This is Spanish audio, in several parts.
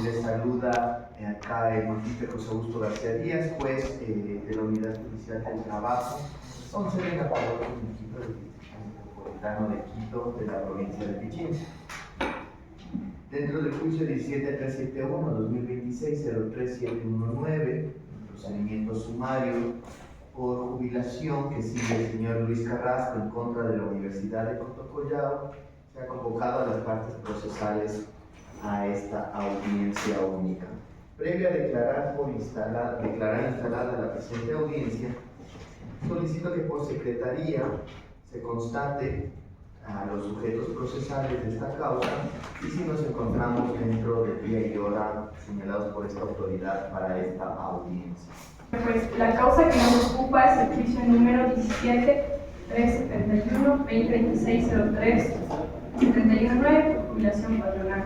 Les saluda acá el magister José Augusto García Díaz, juez de la Unidad Judicial del Trabajo, son Serena Paloma, municipio del Distrito Metropolitano de Quito, de la provincia de Pichincha. Dentro del juicio 17371-2026-03719, procedimiento sumario por jubilación que sigue el señor Luis Carrasco en contra de la Universidad de Cotocollao, se ha convocado a las partes procesales a esta audiencia única. Previo a declarar instalada la presente audiencia, solicito que por secretaría se constate a los sujetos procesales de esta causa y si nos encontramos dentro del día y hora señalados por esta autoridad para esta audiencia. Pues la causa que nos ocupa es el juicio número 17-371-2026-03-319 por jubilación patronal.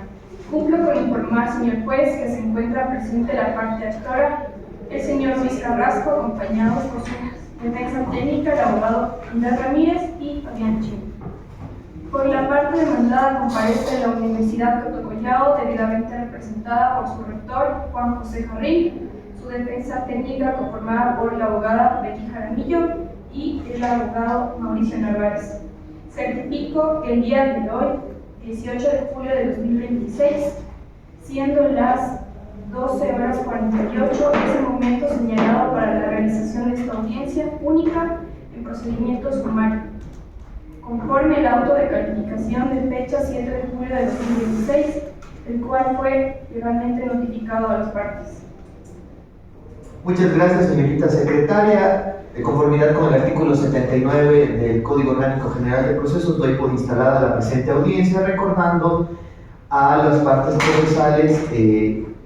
Cumplo con informar, señor juez, que se encuentra presente la parte actora, el señor Luis Carrasco, acompañado por su defensa técnica, el abogado Andrés Ramírez y Fabián Chino. Por la parte demandada comparece la Universidad Cotocollao, debidamente representada por su rector, Juan José Jarrín, su defensa técnica conformada por la abogada Betty Jaramillo y el abogado Mauricio Narváez. Certifico que el día de hoy, 18 de julio de 2026, siendo las 12:48, es el momento señalado para la realización de esta audiencia única en procedimiento sumario. Conforme el auto de calificación de fecha 7 de julio de 2016, el cual fue legalmente notificado a las partes. Muchas gracias, señorita secretaria. De conformidad con el artículo 79 del Código Orgánico General de Procesos, doy por instalada la presente audiencia, recordando a las partes procesales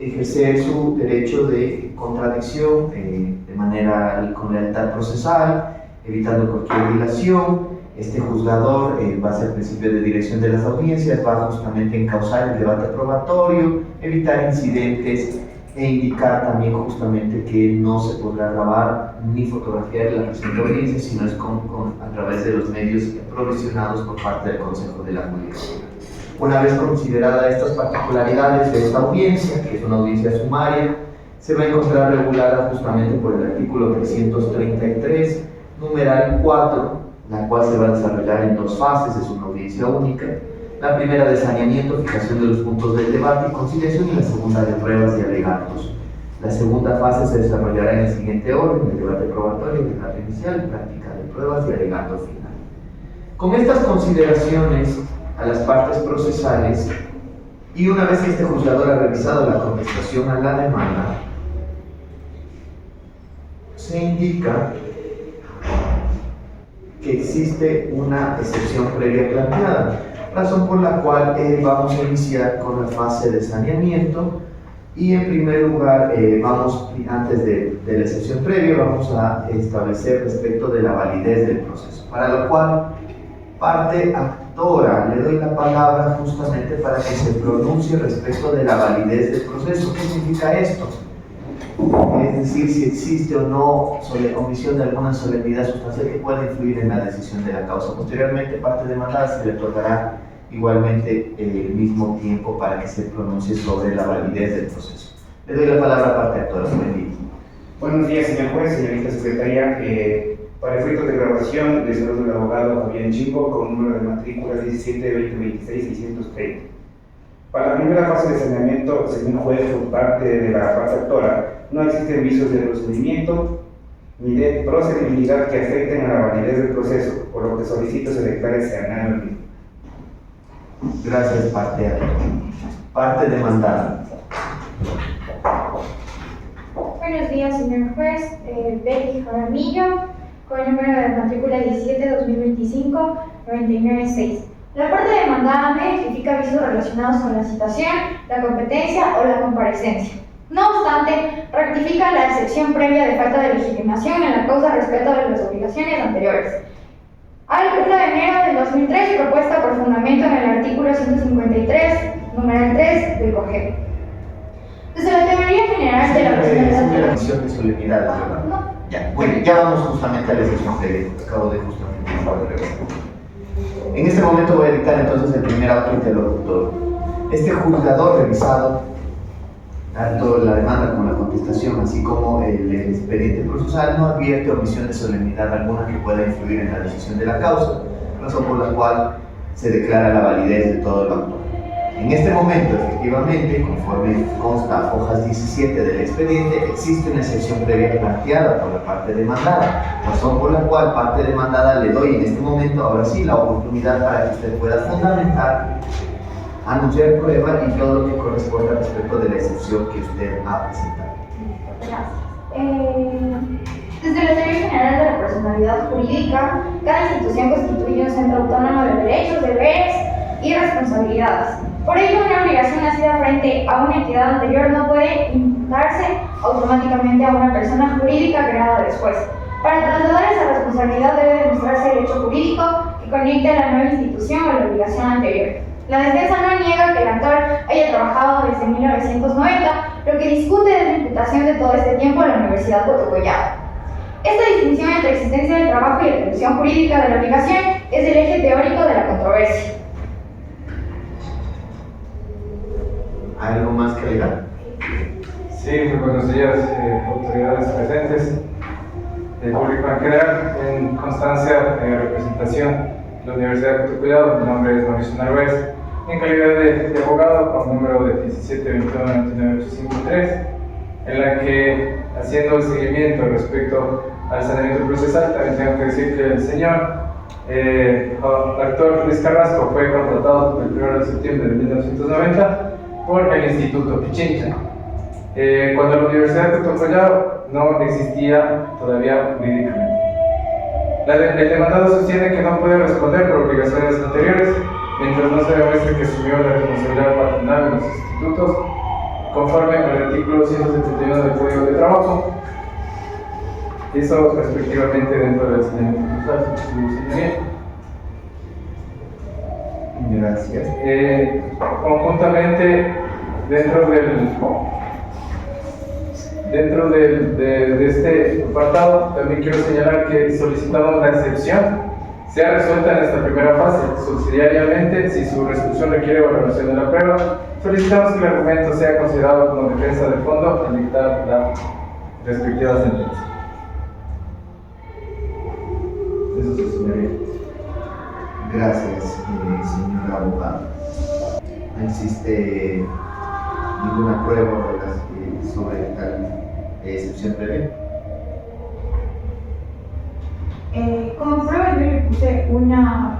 ejercer su derecho de contradicción de manera con lealtad procesal, evitando cualquier dilación. Este juzgador va a ser principio de dirección de las audiencias, va justamente a encauzar el debate probatorio, evitar incidentes e indicar también justamente que no se podrá grabar ni fotografiar la presente audiencia, sino es a través de los medios provisionados por parte del Consejo de la Judicatura. Una vez consideradas estas particularidades de esta audiencia, que es una audiencia sumaria, se va a encontrar regulada justamente por el artículo 333, numeral 4, la cual se va a desarrollar en dos fases, es una audiencia única. La primera de saneamiento, fijación de los puntos del debate y conciliación, y la segunda de pruebas y alegatos. La segunda fase se desarrollará en el siguiente orden: el debate probatorio, el debate inicial, práctica de pruebas y alegato final. Con estas consideraciones a las partes procesales, y una vez que este juzgador ha revisado la contestación a la demanda, se indica que existe una excepción previa planteada, razón por la cual vamos a iniciar con la fase de saneamiento y en primer lugar antes de la excepción previa vamos a establecer respecto de la validez del proceso, para lo cual parte actora le doy la palabra justamente para que se pronuncie respecto de la validez del proceso. ¿Qué significa esto? Es decir, si existe o no omisión de alguna solemnidad sustancial que pueda influir en la decisión de la causa. Posteriormente, parte demandada se le otorgará igualmente el mismo tiempo para que se pronuncie sobre la validez del proceso. Le doy la palabra a parte actora. Buenos días, señor juez, señorita secretaria. Para efectos de grabación, le saludo al abogado Fabián Chimbo con número de matrícula 17-2026-630. Para la primera fase de saneamiento, señor juez, por parte de la parte actora, no existen visos de procedimiento ni de procedibilidad que afecten a la validez del proceso, por lo que solicito se declare sanado el mismo. Gracias, parte demandada. Buenos días, señor juez. Betty Jaramillo, con el número de matrícula 17-2025-996. La parte demandada me identifica avisos relacionados con la citación, la competencia o la comparecencia. No obstante, rectifica la excepción previa de falta de legitimación en la causa respecto de las obligaciones anteriores. Al 1 de enero del 2003, propuesta por fundamento en el artículo 153, número 3 del COGEP. Desde la teoría general de la la misión de solemnidad, ¿verdad? No. Ya, bueno, ya vamos justamente a la excepción previa. Acabo de justamente en este momento voy a dictar entonces el primer auto interlocutor. Este juzgador revisado tanto la demanda como la contestación, así como el expediente procesal, no advierte omisión de solemnidad alguna que pueda influir en la decisión de la causa, razón por la cual se declara la validez de todo lo actual. En este momento, efectivamente, conforme consta hojas 17 del expediente, existe una excepción previa planteada por la parte demandada, razón por la cual parte demandada le doy en este momento, ahora sí, la oportunidad para que usted pueda fundamentar, anunciar prueba y todo lo que corresponda respecto de la excepción que usted ha presentado. Desde la Teoría General de la Personalidad Jurídica, cada institución constituye un centro autónomo de derechos, deberes y responsabilidades. Por ello, una obligación nacida frente a una entidad anterior no puede imputarse automáticamente a una persona jurídica creada después. Para trasladar esa responsabilidad debe demostrarse el hecho jurídico que conecte a la nueva institución o la obligación anterior. La defensa no niega que el actor haya trabajado desde 1990, lo que discute es la imputación de todo este tiempo a la Universidad Cotocollado. Esta distinción entre existencia del trabajo y atribución jurídica de la obligación es el eje teórico de la controversia. ¿Algo más que agregar? Sí, muy buenos días, autoridades presentes, público en general. En constancia, representación de la Universidad de Cotocollado, mi nombre es Mauricio Narváez, en calidad de abogado, con número de 1721-99853, en la que, haciendo el seguimiento respecto al saneamiento procesal, también tengo que decir que el señor actor Luis Carrasco fue contratado el 1 de septiembre de 1990 por el Instituto Pichincha, cuando la Universidad de Cotocollado no existía todavía jurídicamente. El demandado sostiene que no puede responder por obligaciones anteriores mientras no se demuestre que asumió la responsabilidad patronal de los institutos conforme al artículo 171 del Código de Trabajo. Eso respectivamente dentro del saneamiento procesal. Gracias. Conjuntamente, dentro de este apartado, también quiero señalar que solicitamos la excepción sea resuelta en esta primera fase. Subsidiariamente, si su resolución requiere valoración de la prueba, solicitamos que el argumento sea considerado como defensa de fondo al dictar la respectiva sentencia. Eso es, señoría. Gracias, señor abogado. ¿No existe ninguna prueba sobre tal excepción previa? Como prueba yo le puse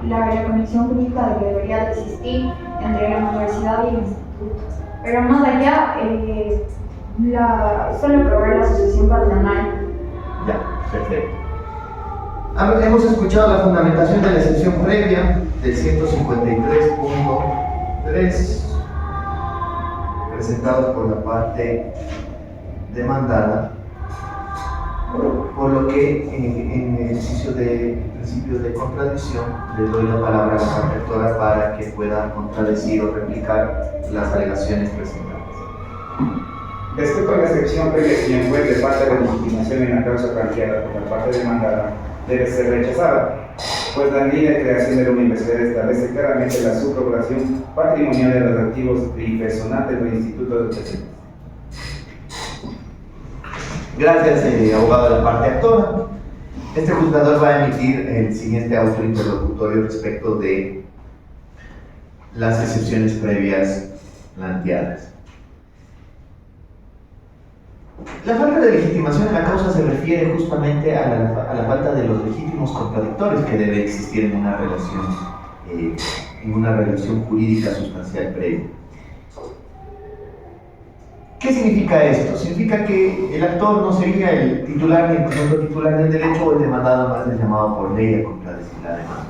la conexión jurídica de que debería de existir entre la universidad y el instituto. Pero más allá, solo probar la asociación patronal. Ya, perfecto. Hemos escuchado la fundamentación de la excepción previa del 153.3 presentados por la parte demandada, por lo que en ejercicio de principios de contradicción le doy la palabra a la parte actora para que pueda contradecir o replicar las alegaciones presentadas. Respecto a la excepción previa, señor juez, de falta de legitimación en la causa planteada por la parte demandada, debe ser rechazada, pues la ley de creación de la universidad establece claramente la subrogación patrimonial de los activos y personal de los institutos de educación. Gracias, abogado de la parte actora. Este juzgador va a emitir el siguiente auto interlocutorio respecto de las excepciones previas planteadas. La falta de legitimación en la causa se refiere justamente a la falta de los legítimos contradictorios que debe existir en una relación jurídica sustancial previa. ¿Qué significa esto? Significa que el actor no sería el titular ni el presunto titular del derecho o el demandado más del llamado por ley a contradecir la demanda.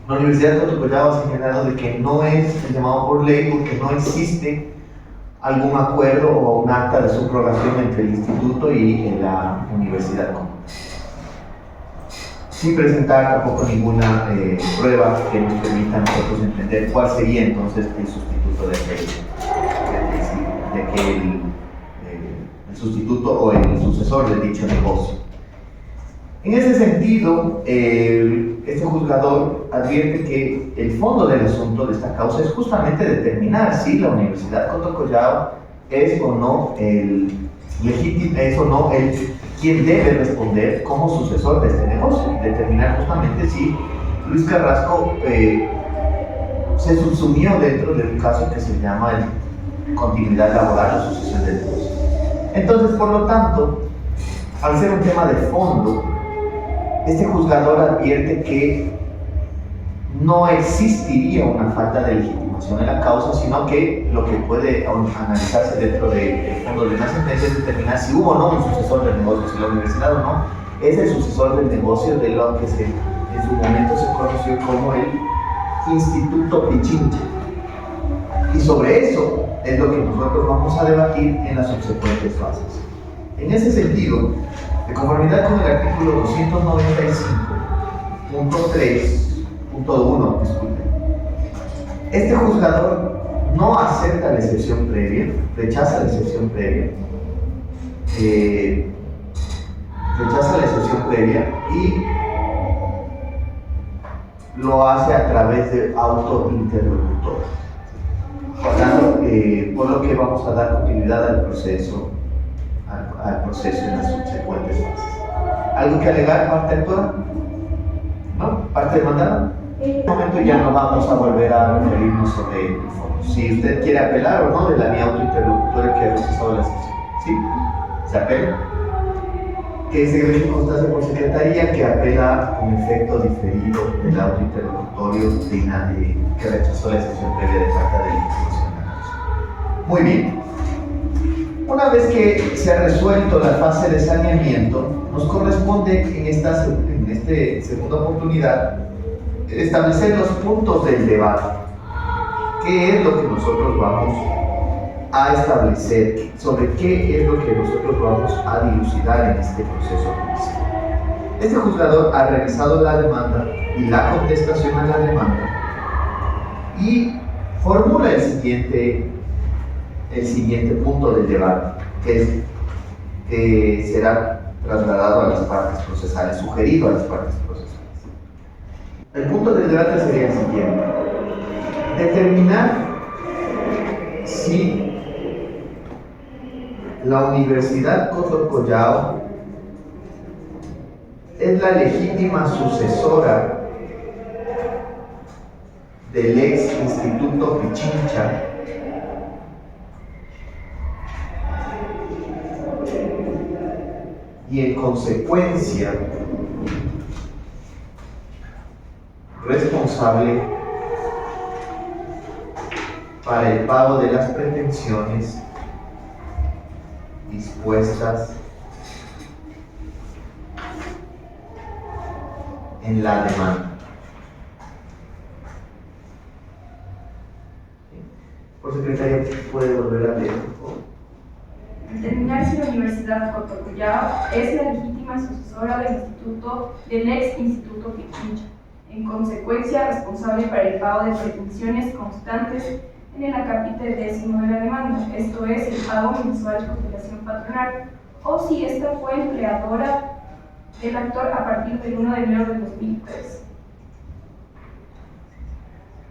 La Universidad de Cotocollado ha señalado de que no es el llamado por ley porque no existe algún acuerdo o un acta de subrogación entre el instituto y la universidad común, sin presentar tampoco ninguna prueba que nos permita a nosotros entender cuál sería entonces el sustituto de el sustituto o el sucesor de dicho negocio. En ese sentido, este juzgador advierte que el fondo del asunto de esta causa es justamente determinar si la Universidad Cotocollado es o no el quien debe responder como sucesor de este negocio, determinar justamente si Luis Carrasco se subsumió dentro de un caso que se llama continuidad laboral o sucesión del negocio. Entonces, por lo tanto, al ser un tema de fondo, este juzgador advierte que no existiría una falta de legitimación en la causa, sino que lo que puede analizarse dentro del fondo de una sentencia es determinar si hubo o no un sucesor del negocio, si la universidad o no es el sucesor del negocio de lo que en su momento se conoció como el Instituto Pichincha. Y sobre eso es lo que nosotros vamos a debatir en las subsecuentes fases. En ese sentido, de conformidad con el artículo 295.3.1, disculpen, este juzgador no acepta la excepción previa, rechaza la excepción previa, y lo hace a través de autointerlocutor. Por lo que vamos a dar continuidad al proceso en las subsecuentes fases. ¿Algo que alegar, parte actora? ¿No? ¿Parte demandada? En este momento ya no vamos a volver a referirnos sobre el fondo. Si usted quiere apelar o no de la vía autointerlocutora que ha rechazado la sesión. ¿Sí? ¿Se apela? Que se rige constancia por secretaría que apela con efecto diferido del autointerlocutorio que rechazó la excepción previa de falta de legitimación. Muy bien. Una vez que se ha resuelto la fase de saneamiento, nos corresponde en esta segunda oportunidad establecer los puntos del debate. ¿Qué es lo que nosotros vamos a establecer? ¿Sobre qué es lo que nosotros vamos a dilucidar en este proceso judicial? Este juzgador ha revisado la demanda y la contestación a la demanda y formula el siguiente punto del debate, que será trasladado a las partes procesales, sugerido a las partes procesales. El punto del debate sería el siguiente: determinar si la Universidad Coto Collao es la legítima sucesora del ex Instituto Pichincha y en consecuencia responsable para el pago de las pretensiones dispuestas en la demanda. Por secretaria, ¿puede volver a leer, por favor? Determinar si la Universidad Coto Collao es la legítima sucesora del ex Instituto Pichincha, en consecuencia responsable para el pago de pretensiones constantes en el acápite 10º de la demanda, esto es, el pago mensual de cotización patronal, o si ésta fue empleadora del actor a partir del 1 de enero de 2003.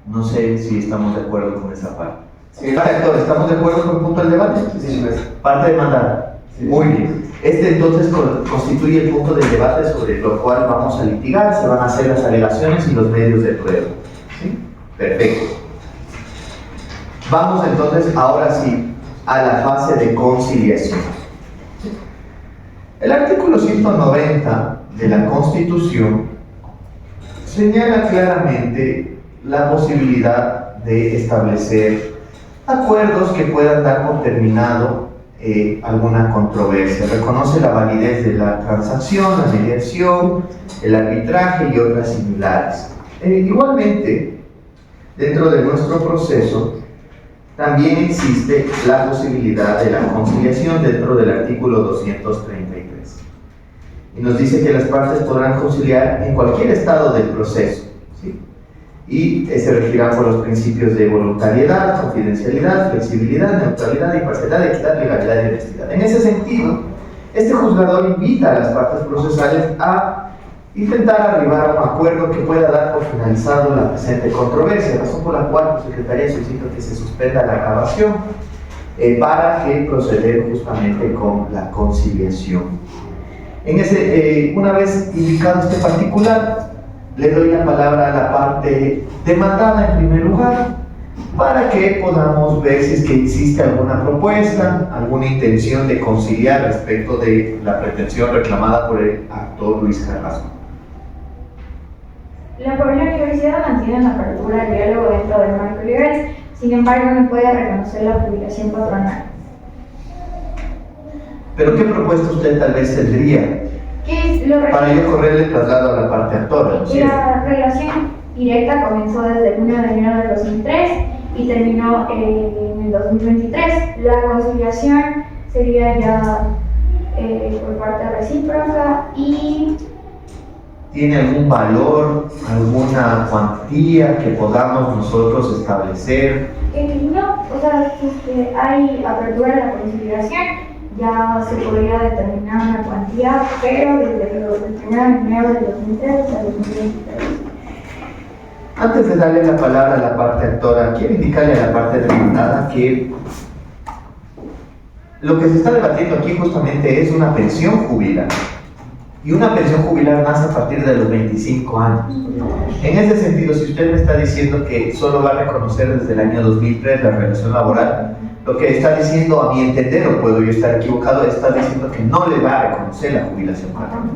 No sé si estamos de acuerdo con esa parte. Sí. Actor, ¿estamos de acuerdo con el punto del debate? Sí, pues. Parte demandada. Sí. Muy bien. Este entonces constituye el punto del debate sobre lo cual vamos a litigar, se van a hacer las alegaciones y los medios de prueba. ¿Sí? Perfecto. Vamos entonces ahora sí a la fase de conciliación. El artículo 190 de la Constitución señala claramente la posibilidad de establecer acuerdos que puedan dar por terminado alguna controversia. Reconoce la validez de la transacción, la mediación, el arbitraje y otras similares. Igualmente, dentro de nuestro proceso, también existe la posibilidad de la conciliación dentro del artículo 233. Y nos dice que las partes podrán conciliar en cualquier estado del proceso, ¿sí? Y se regirán por los principios de voluntariedad, confidencialidad, flexibilidad, neutralidad, imparcialidad, equidad, legalidad y honestidad. En ese sentido, este juzgador invita a las partes procesales a intentar arribar a un acuerdo que pueda dar por finalizado la presente controversia, razón por la cual la Secretaría solicita que se suspenda la grabación para que proceder justamente con la conciliación. Una vez indicado este particular, le doy la palabra a la parte demandada en primer lugar, para que podamos ver si es que existe alguna propuesta, alguna intención de conciliar respecto de la pretensión reclamada por el actor Luis Carrasco. La universidad mantiene la apertura del diálogo dentro del marco legal, sin embargo no puede reconocer la jubilación patronal. ¿Pero qué propuesta usted tal vez tendría para yo correrle traslado a la parte actora? ¿No? La relación directa comenzó desde el 1 de enero del 2003 y terminó en el 2023. La conciliación sería ya por parte recíproca y... ¿Tiene algún valor, alguna cuantía que podamos nosotros establecer? No, o sea, si hay apertura de la conciliación, ya se podría determinar una cuantía, pero desde el 1 de enero del 2003 hasta el 2023. Antes de darle la palabra a la parte actora, quiero indicarle a la parte demandada que lo que se está debatiendo aquí justamente es una pensión jubilar. Y una pensión jubilar nace a partir de los 25 años. En ese sentido, si usted me está diciendo que solo va a reconocer desde el año 2003 la relación laboral, lo que está diciendo, a mi entender, o puedo yo estar equivocado, está diciendo que no le va a reconocer la jubilación patronal.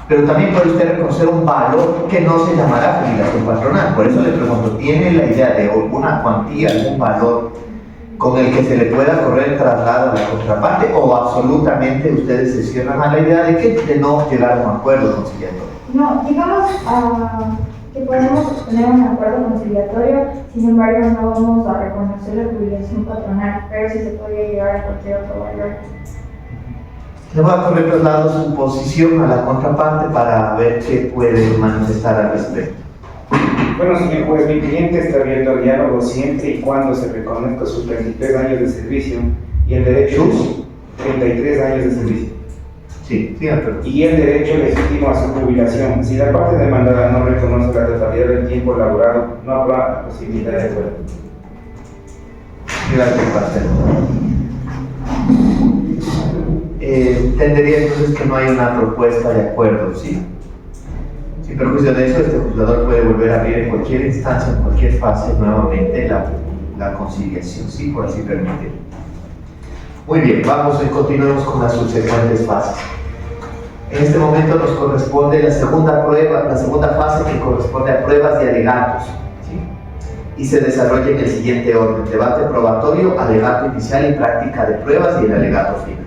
Pero también puede usted reconocer un valor que no se llamará jubilación patronal. Por eso le pregunto, ¿tiene la idea de alguna cuantía, algún valor con el que se le pueda correr el traslado a la contraparte, o absolutamente ustedes se cierran a la idea de no llegar a un acuerdo conciliatorio? No, digamos que podemos tener un acuerdo conciliatorio, sin embargo no vamos a reconocer la jubilación patronal, pero sí se podría llegar a cualquier otro valor. Le voy a correr traslado su posición a la contraparte para ver qué puede manifestar al respecto. Bueno, señor juez, mi cliente está abierto al diálogo siempre y cuando se reconozca sus 33 años de servicio y el derecho a sus 33 años de servicio. Sí, sí, pero... Y el derecho legítimo a su jubilación. Si la parte demandada no reconoce la totalidad del tiempo laborado, no habrá posibilidad de acuerdo. Gracias, parcero. Entendería entonces que no hay una propuesta de acuerdo, ¿sí? Sin perjuicio de eso, este juzgador puede volver a abrir en cualquier instancia, en cualquier fase, nuevamente la conciliación, ¿sí? Por así permitir. Muy bien, vamos y continuemos con las subsecuentes fases. En este momento nos corresponde la segunda fase, que corresponde a pruebas y alegatos, ¿sí? Y se desarrolla en el siguiente orden: debate probatorio, alegato inicial y práctica de pruebas y el alegato final.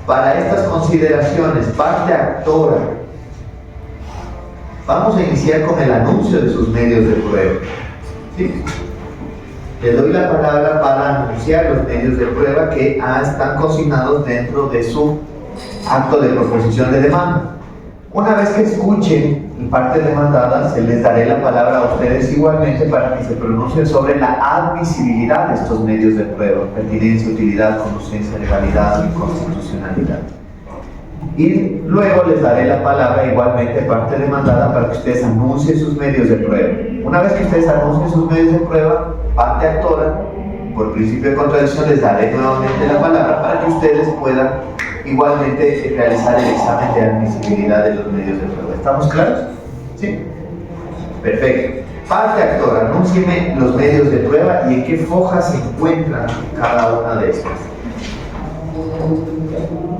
Para estas consideraciones, parte actora, vamos a iniciar con el anuncio de sus medios de prueba, ¿sí? Le doy la palabra para anunciar los medios de prueba que están consignados dentro de su acto de proposición de demanda. Una vez que escuchen parte demandada, se les daré la palabra a ustedes igualmente para que se pronuncien sobre la admisibilidad de estos medios de prueba: pertinencia, utilidad, conducencia, legalidad y constitucionalidad. Y luego les daré la palabra igualmente parte demandada para que ustedes anuncien sus medios de prueba. Una vez que ustedes anuncien sus medios de prueba, parte actora, por principio de contradicción, les daré nuevamente la palabra para que ustedes puedan igualmente realizar el examen de admisibilidad de los medios de prueba. ¿Estamos claros? ¿Sí? Perfecto. Parte actora, anúncieme los medios de prueba y en qué foja se encuentran cada una de estas.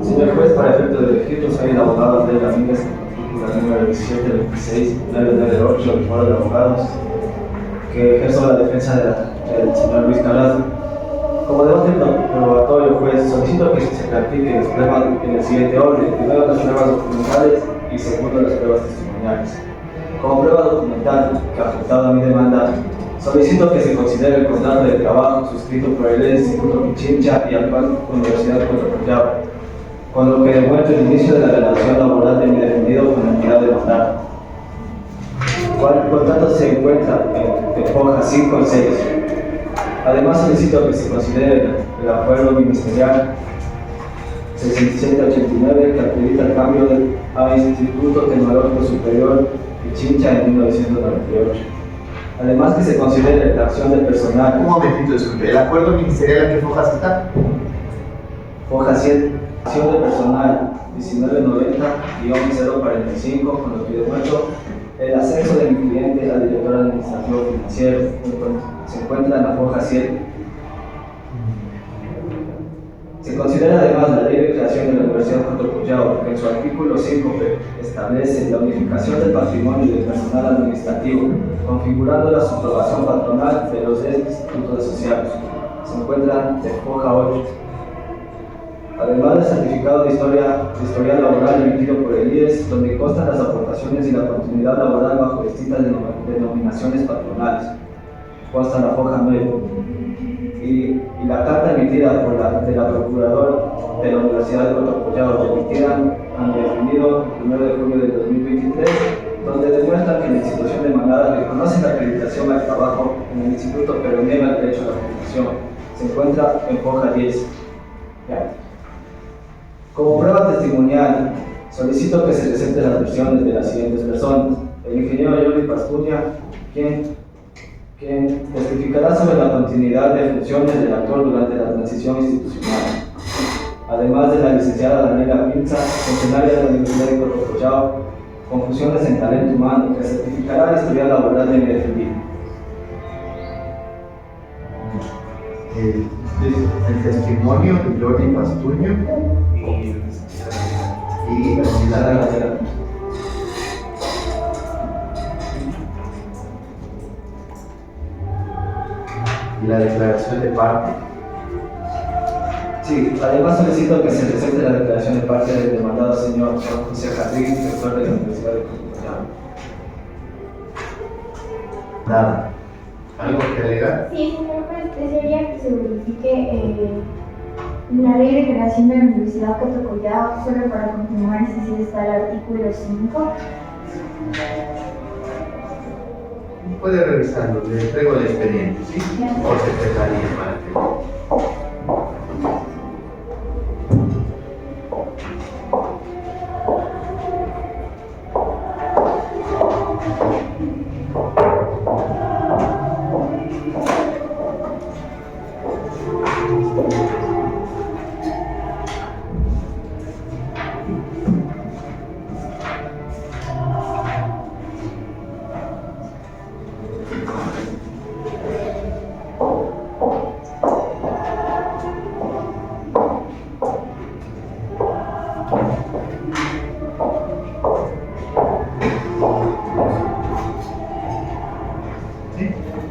Señor juez, para efectos de elegirlo, soy el abogado Andrés Ramírez, la número 1726 998 del Foro de Abogados, que ejerzo la defensa del señor Luis Carrasco. Como debate probatorio, juez, solicito que se practique las pruebas en el siguiente orden: primero las pruebas documentales y segundo las pruebas testimoniales. Como prueba documental que ha afectado a mi demanda, solicito que se considere el contrato de trabajo suscrito por el Instituto Pichincha y actual Universidad Puerto Collao, con lo que demuestra el inicio de la relación laboral de mi defendido con la entidad demandada. El contrato se encuentra en hojas 5 y 6. Además, solicito que se considere el acuerdo ministerial 6789 que acredita el cambio al Instituto Tecnológico Superior Pichincha en 1998. Además que se considere la acción del personal. Un momentito, disculpe. ¿El acuerdo ministerial a qué fojas está? Foja 7, acción del personal 1990-045 con los videos 8. El ascenso de mi cliente a director administrativo financiero se encuentra en la foja 7. Se considera además la ley de creación de la Universidad Cotocollao, que en su artículo 5 establece la unificación del patrimonio y del personal administrativo, configurando la subrogación patronal de los institutos asociados. Se encuentra en foja 8. Además del certificado de historial laboral emitido por el IES, donde constan las aportaciones y la continuidad laboral bajo distintas denominaciones patronales, consta la foja 9. Y la carta emitida de la Procuradora de la Universidad de Cotocollao, emitida han definido el 1 de julio de 2023, donde demuestra que la institución demandada reconoce la acreditación al trabajo en el instituto, pero niega el derecho a la acreditación. Se encuentra en foja 10. Como prueba testimonial, solicito que se presenten las versiones de las siguientes personas. El ingeniero Jordi Pastuña, quien testificará sobre la continuidad de funciones del actor durante la transición institucional. Además de la licenciada Daniela Pinza, funcionaria de la Universidad de Cotocollao, con funciones en talento humano, que certificará la historia laboral de mi defendido. El testimonio de Jordi Pastuño y la ciudadana. Y la declaración de parte. Sí, además solicito que se presente la declaración de parte del demandado señor José Jardín, rector de la Universidad de Cotocollao. Nada. ¿Algo que alegar? Sí, señor juez, desearía que se verifique la ley de creación de la Universidad Cotocollao, solo para confirmar si sí está el artículo 5. Puede revisarlo, le entrego el expediente, ¿sí? Por secretaría para que...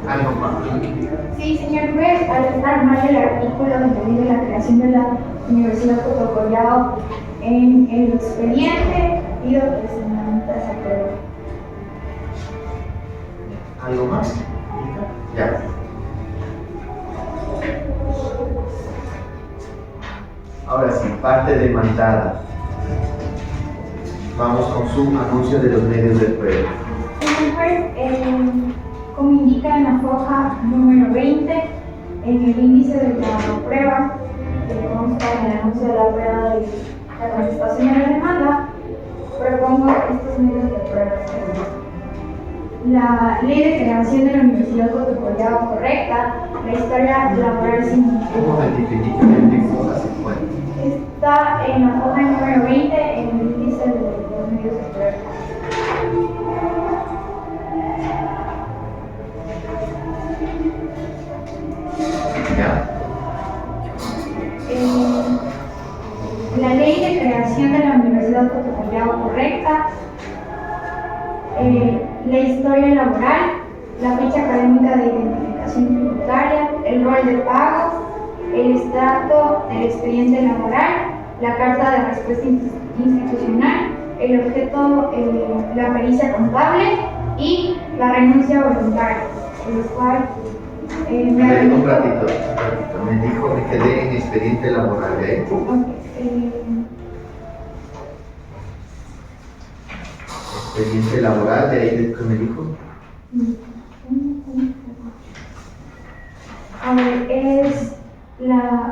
¿Algo más? Sí, señor juez, al estar mal el artículo de la creación de la Universidad Cotocollao en el expediente, pido que se mantenga esa prueba. ¿Algo más? Ya. Ahora sí, parte demandada. Vamos con su anuncio de los medios de prueba. Señor juez, como indica en la hoja número 20, en el índice de la prueba, que consta en el anuncio de la prueba de la contestación de la demanda, propongo estos medios de prueba. La ley de creación de la Universidad Cotocollao correcta, la historia laboral sin... Un momentito, indícame en qué hoja se encuentra. Está en la hoja número 20, en el índice de los medios de prueba. Ya. La ley de creación de la Universidad Cotocollao correcta, la historia laboral, la ficha académica de identificación tributaria, el rol de pago, el extracto del expediente laboral, la carta de respuesta institucional, el objeto, la pericia contable y la renuncia voluntaria, en los cuales Un ratito. Me dijo, me quedé en expediente laboral, ¿eh? Expediente laboral, de ahí que me dijo. A ver, es la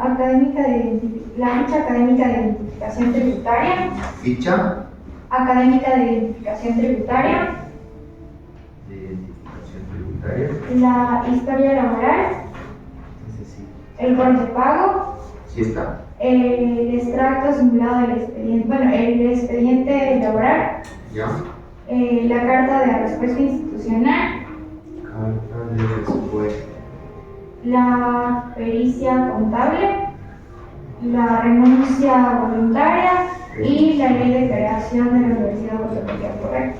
ficha académica de identificación tributaria. Ficha Académica de identificación tributaria. de identificación tributaria. secretaria. la historia laboral, Ese sí. el pago, Sí está. el extracto simulado del expediente, bueno, el expediente laboral, ¿Ya? la carta de respuesta institucional, Carta de respuesta. la pericia contable, la renuncia voluntaria y la ley de creación de la Universidad Autónoma, ¿correcto?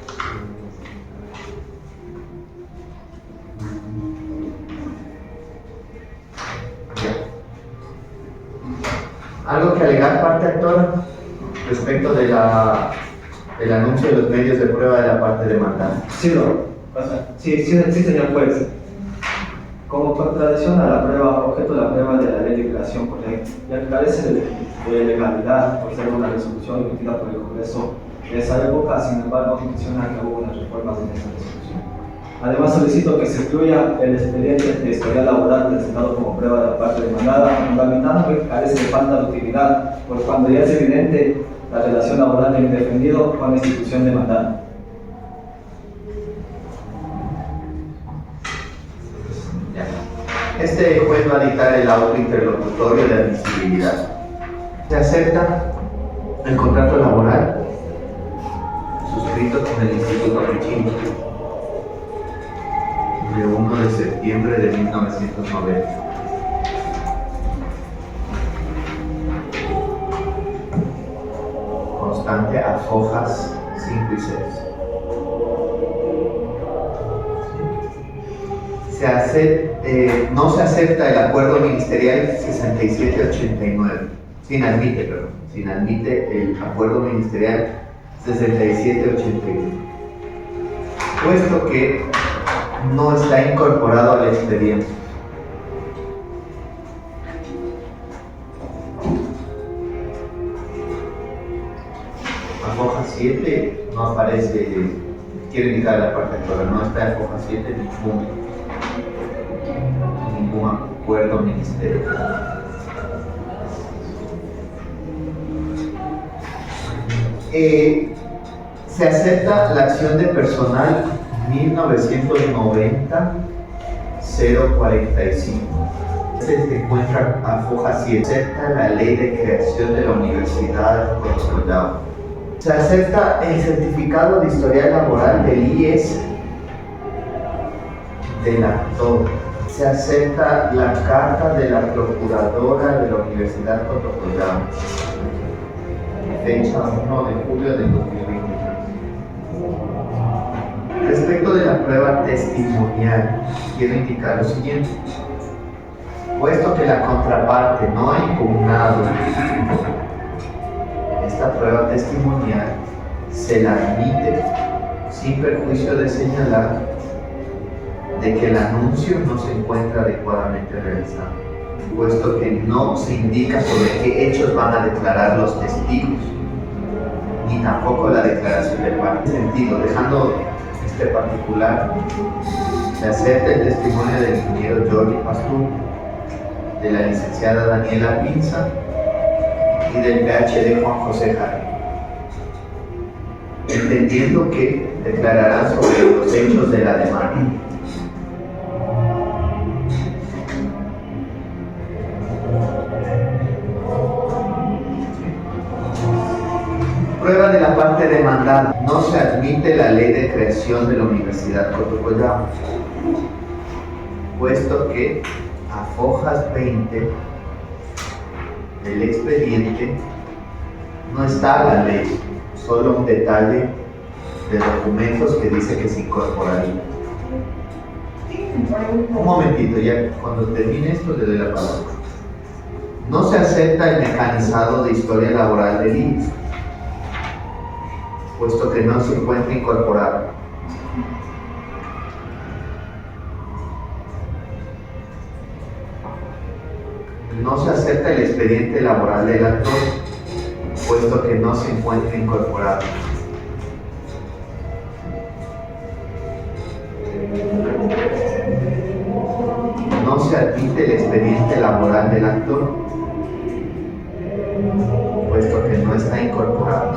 ¿Algo que alegar parte actora respecto del anuncio de los medios de prueba de la parte demandada? Sí, sí, señor juez. Como contradicción a la prueba, objeto de la prueba de la ley de creación correcta, ya que carece de legalidad por ser una resolución emitida por el Congreso de esa época, sin embargo, menciona que hubo unas reformas en esa resolución. Además, solicito que se excluya el expediente de historial laboral presentado como prueba de la parte demandada, fundamentando que carece de falta de utilidad, por cuando ya es evidente la relación laboral del indefendido con la institución demandada. Este juez va a dictar el auto interlocutorio de admisibilidad. Se acepta el contrato laboral suscrito con el Instituto Pichincha de 1 de septiembre de 1990. Constante a fojas 5 y 6. No se acepta el acuerdo ministerial 6789. Sin admite el acuerdo ministerial 6781, puesto que no está incorporado al expediente. A foja 7 no aparece, quiere indicar la parte actora, no está en foja 7 ningún acuerdo ministerial. Se acepta la acción de personal 1990-045. Se encuentra a foja 7. Se acepta la ley de creación de la Universidad Collao. Se acepta el certificado de historial laboral del IES del actor. Se acepta la carta de la procuradora de la Universidad Collao, fecha 1 de julio de 2023. Respecto de la prueba testimonial, quiero indicar lo siguiente. Puesto que la contraparte no ha impugnado esta prueba testimonial, se la admite sin perjuicio de señalar de que el anuncio no se encuentra adecuadamente realizado, puesto que no se indica sobre qué hechos van a declarar los testigos, ni tampoco la declaración de parte. En sentido, dejando este particular, se acepta el testimonio del ingeniero Jordi Pastur, de la licenciada Daniela Pinza y del PhD Juan José Jara, entendiendo que declararán sobre los hechos de la demanda. Prueba de la parte demandada. No se admite la ley de creación de la Universidad Collao, puesto que a fojas 20 del expediente no está la ley, solo un detalle de documentos que dice que se incorporaría. Un momentito, ya cuando termine esto le doy la palabra. No se acepta el mecanizado de historia laboral del IES, puesto que no se encuentra incorporado. No se acepta el expediente laboral del actor, puesto que no se encuentra incorporado. No se admite el expediente laboral del actor, puesto que no está incorporado.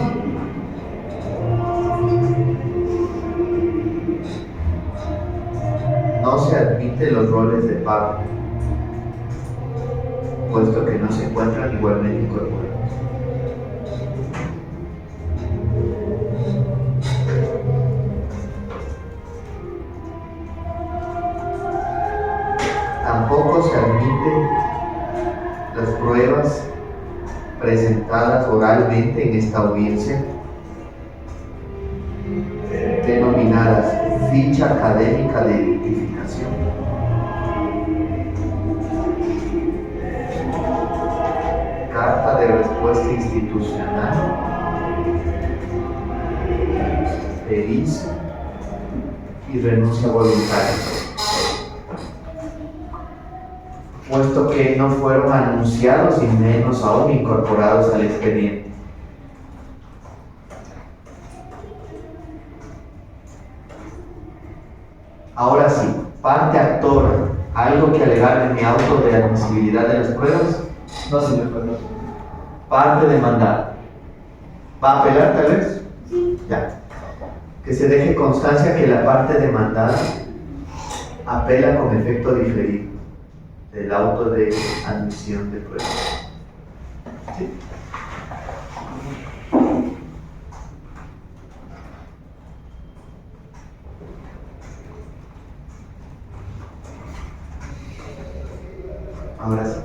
No se admite los roles de pago, puesto que no se encuentran igualmente incorporados. Tampoco se admiten las pruebas presentadas oralmente en esta audiencia, denominadas ficha académica de identificación, carta de respuesta institucional, pericia y renuncia voluntaria, puesto que no fueron anunciados y menos aún incorporados al expediente. Ahora sí, parte actora, ¿algo que alegar en mi auto de admisibilidad de las pruebas? No, señor juez, no. Parte demandada. ¿Va a apelar tal vez? Sí. Ya. Que se deje constancia que la parte demandada apela con efecto diferido del auto de admisión de pruebas. ¿Sí? Ahora sí.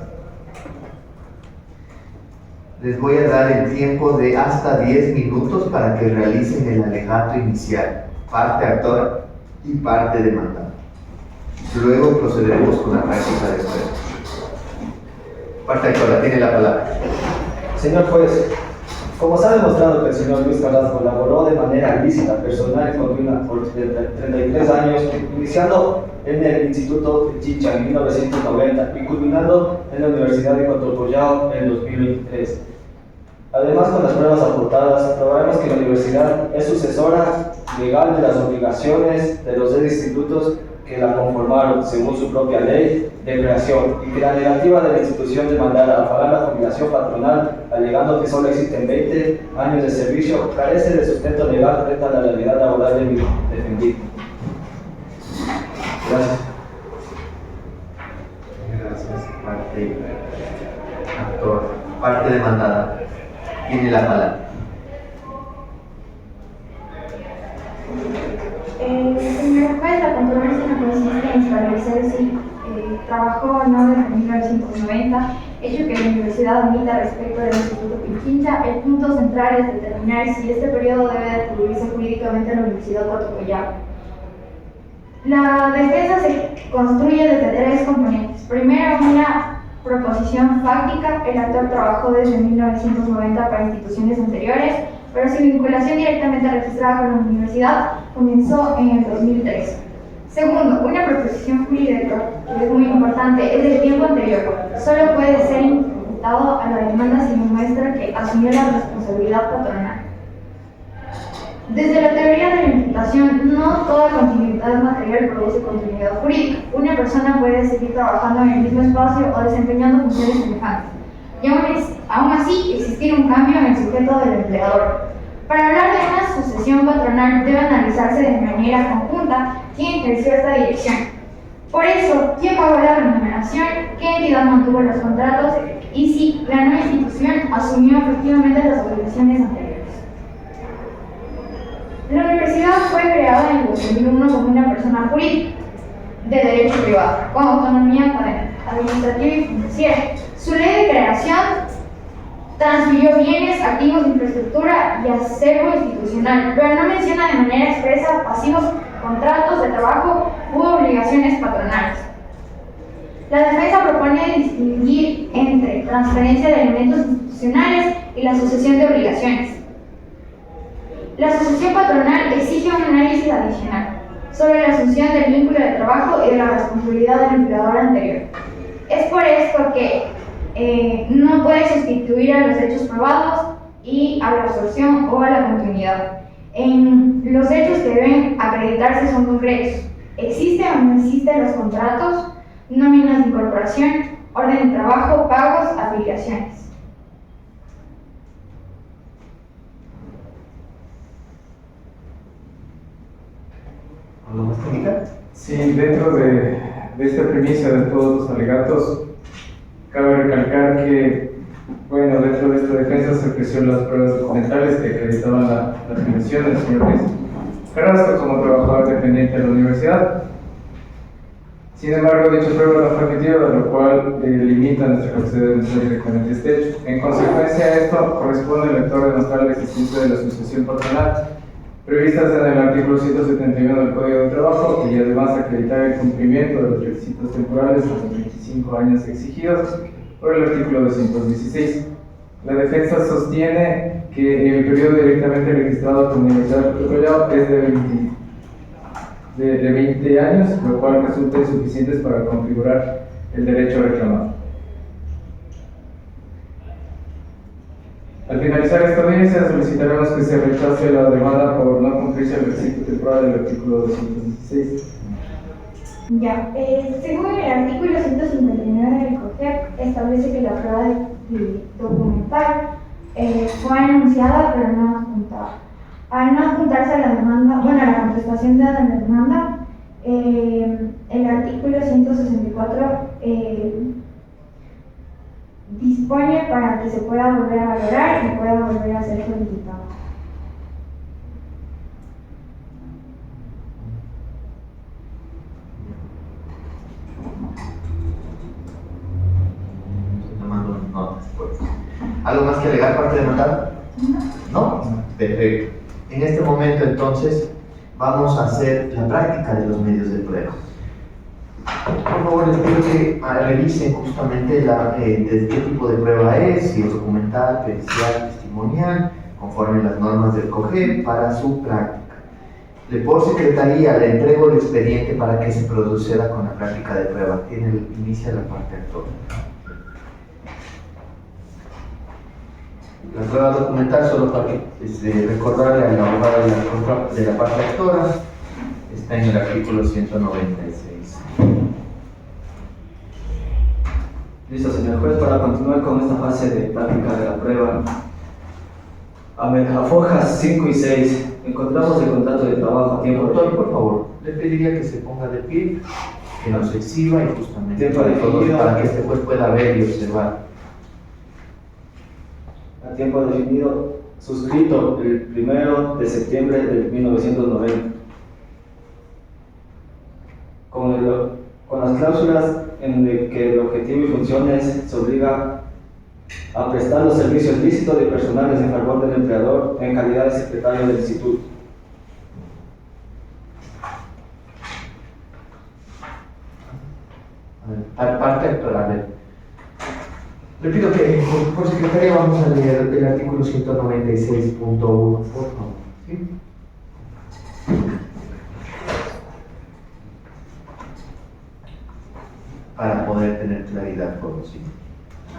Les voy a dar el tiempo de hasta 10 minutos para que realicen el alegato inicial, parte actora y parte demandada. Luego procederemos con la práctica de prueba. Parte actora, tiene la palabra. Señor juez, como se ha demostrado que el señor Luis Carrasco laboró de manera lícita, personal y continua por 33 años, iniciando en el Instituto Pichincha en 1990 y culminando en la Universidad de Cotopaxi en 2023. Además, con las pruebas aportadas, probaremos que la universidad es sucesora legal de las obligaciones de los 10 institutos que la conformaron según su propia ley de creación, y que la negativa de la institución de mandar a pagar la jubilación patronal, alegando que solo existen 20 años de servicio, carece de sustento legal frente a la realidad laboral de mi defendido. Gracias. Gracias, parte actor. Parte demandada. Tiene la palabra. Señor juez, la controversia no consiste en establecer si trabajó o no desde 1990, hecho que la universidad omita respecto del Instituto Pichincha. El punto central es determinar si este periodo debe atribuirse jurídicamente a la Universidad Cotopaxi. La defensa se construye desde tres componentes. Primero, una proposición fáctica. El actor trabajó desde 1990 para instituciones anteriores, pero su vinculación directamente registrada con la universidad comenzó en el 2003. Segundo, una proposición jurídica, que es muy importante, es del tiempo anterior. Solo puede ser imputado a la demanda si demuestra que asumió la responsabilidad patronal. Desde la teoría de la imputación, no toda continuidad material produce continuidad jurídica. Una persona puede seguir trabajando en el mismo espacio o desempeñando funciones semejantes, y aún así existir un cambio en el sujeto del empleador. Para hablar de una sucesión patronal debe analizarse de manera conjunta quién ejerció esta dirección. Por eso, quién pagó la remuneración, qué entidad mantuvo los contratos y si la nueva institución asumió efectivamente las obligaciones anteriores. La universidad fue creada en el 2001 como una persona jurídica de derecho privado, con autonomía académica, administrativa y financiera. Su ley de creación transfirió bienes, activos, infraestructura y acervo institucional, pero no menciona de manera expresa pasivos, contratos de trabajo u obligaciones patronales. La defensa propone distinguir entre transferencia de elementos institucionales y la sucesión de obligaciones. La sucesión patronal exige un análisis adicional sobre la asunción del vínculo de trabajo y de la responsabilidad del empleador anterior. Es por esto que no puede sustituir a los hechos probados y a la absorción o a la continuidad. Los hechos que deben acreditarse son concretos. ¿Existen o no existen los contratos, nóminas de incorporación, orden de trabajo, pagos, afiliaciones? ¿Algo más técnica? Sí, dentro de de esta primicia de todos los alegatos, cabe recalcar que, bueno, dentro de esta defensa se ofrecieron las pruebas documentales que acreditaban la afiliación del señor Luis Carrasco como trabajador dependiente de la universidad. Sin embargo, dicha prueba no fue admitida, lo cual limita nuestra capacidad de demostrar directamente este hecho. En consecuencia de esto, corresponde al lector demostrar la existencia de la asociación patronal previstas en el artículo 171 del Código de Trabajo y además acreditar el cumplimiento de los requisitos temporales de los 25 años exigidos por el artículo 216. La defensa sostiene que el periodo directamente registrado con la Universidad de Puerto Collao es de 20 años, lo cual resulta insuficiente para configurar el derecho reclamado. Al finalizar esta audiencia, solicitaremos que se rechace la demanda por no cumplirse el requisito temporal del artículo 216. Ya, según el artículo 159 del COGEP, establece que la prueba documental fue anunciada pero no adjuntada. Al no adjuntarse a la demanda, bueno, a la contestación de la demanda, el artículo 164 dispone para que se pueda volver a valorar y pueda volver a ser solicitado. Tomando notas, pues. ¿Algo más que alegar, parte demandada? ¿No? Perfecto. En este momento, entonces, vamos a hacer la práctica de los medios de prueba. Por favor, les pido que revisen justamente de qué tipo de prueba es, si es documental, pericial, testimonial, conforme las normas del COGEP para su práctica. Por secretaría le entrego el expediente para que se proceda con la práctica de prueba. Inicia la parte actora. La prueba documental, solo para recordarle a la abogada de la parte actora, está en el artículo 196. Listo, señor juez, para continuar con esta fase de práctica de la prueba. A fojas 5 y 6 encontramos el contrato de trabajo a tiempo Doctor, definido. por favor, le pediría que se ponga de pie, que nos exhiba y justamente Tiempo definido. para que este juez pueda ver y observar. A tiempo definido, suscrito el 1 de septiembre de 1990. Con las cláusulas en que el objetivo y funciones se obliga a prestar los servicios lícitos y personales en favor del empleador en calidad de secretario del instituto. A ver, parte actora, a ver. Le pido que por secretaria vamos a leer el artículo 196.1, por favor. ¿Sí? Para poder tener claridad con los siguiente.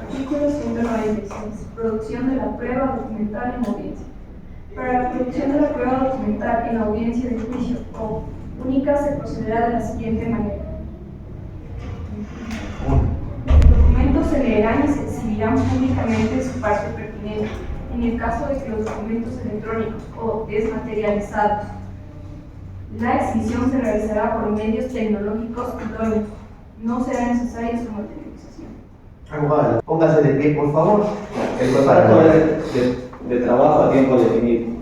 Artículo 196. Producción de la prueba documental en audiencia. Para la producción de la prueba documental en audiencia de juicio o única se procederá de la siguiente manera. Los documentos se leerán y se exhibirán públicamente en su parte pertinente, en el caso de que los documentos electrónicos o desmaterializados. La exhibición se realizará por medios tecnológicos idóneos. No será necesaria su materialización. Abogada, póngase de pie, por favor. El contrato de trabajo a tiempo definido.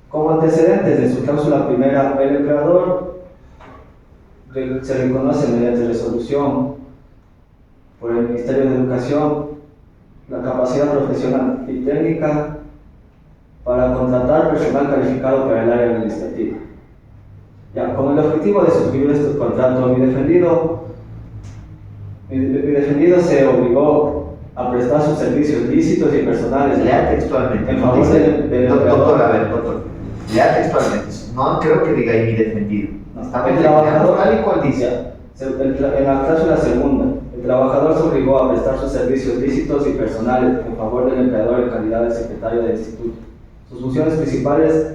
Como antecedentes de su cláusula primera, el empleador se reconoce mediante resolución por el Ministerio de Educación la capacidad profesional y técnica para contratar personal calificado para el área administrativa. Ya, con el objetivo de suscribir estos contratos, mi defendido se obligó a prestar sus servicios lícitos y personales. Lea textualmente. En favor del doctor, a ver, doctor. Lea textualmente. No creo que diga ahí mi defendido. Está El trabajador, tal y cual dice. en la cláusula segunda, el trabajador se obligó a prestar sus servicios lícitos y personales en favor del empleador en calidad de secretario del instituto. Sus funciones principales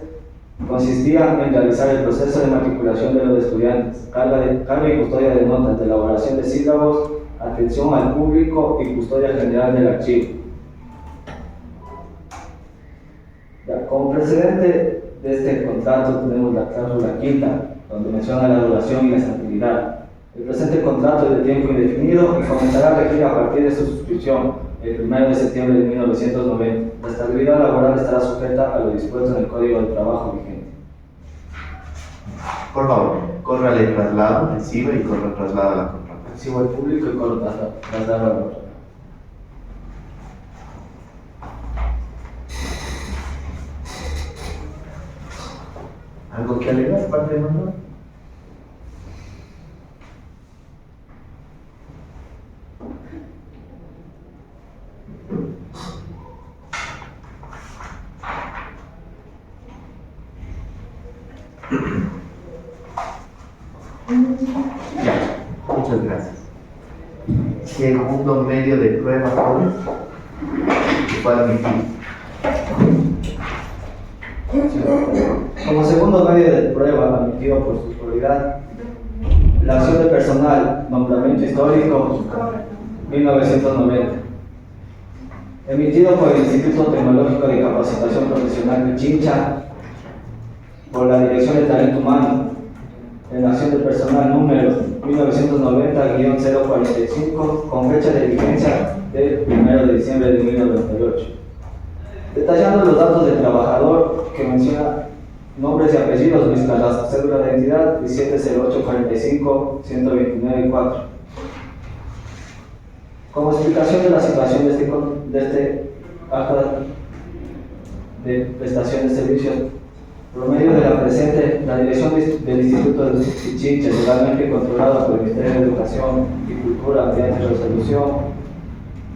consistían en realizar el proceso de matriculación de los estudiantes, carga y custodia de notas, de elaboración de sílabos, atención al público y custodia general del archivo. Ya, como precedente de este contrato tenemos la cláusula quinta, donde menciona la duración y la estabilidad. El presente contrato es de tiempo indefinido y comenzará a regir a partir de su suscripción el 1 de septiembre de 1990. La estabilidad laboral estará sujeta a lo dispuesto en el Código de Trabajo vigente. Por favor, corra el traslado, recibe y corra el traslado a la contraparte. Recibo al público y corro traslado al otro. ¿Algo que alegar, parte de Manuel? Ya, muchas gracias. Segundo medio de prueba, joven, que fue admitido. Como segundo medio de prueba admitido por su autoridad, la acción de personal, nombramiento histórico, 1990. Emitido por el Instituto Tecnológico de Capacitación Profesional Pichincha, por la Dirección de Talento Humano, en la acción de personal número 1990-045, con fecha de vigencia del 1 de diciembre de 1998. Detallando los datos del trabajador que menciona nombres y apellidos: Luis Carrasco, cédula de identidad 170845-129-4. Como explicación de la situación de este acta de prestación de servicios, por medio de la presente, la dirección del Instituto de Pichincha, legalmente controlada por el Ministerio de Educación y Cultura mediante resolución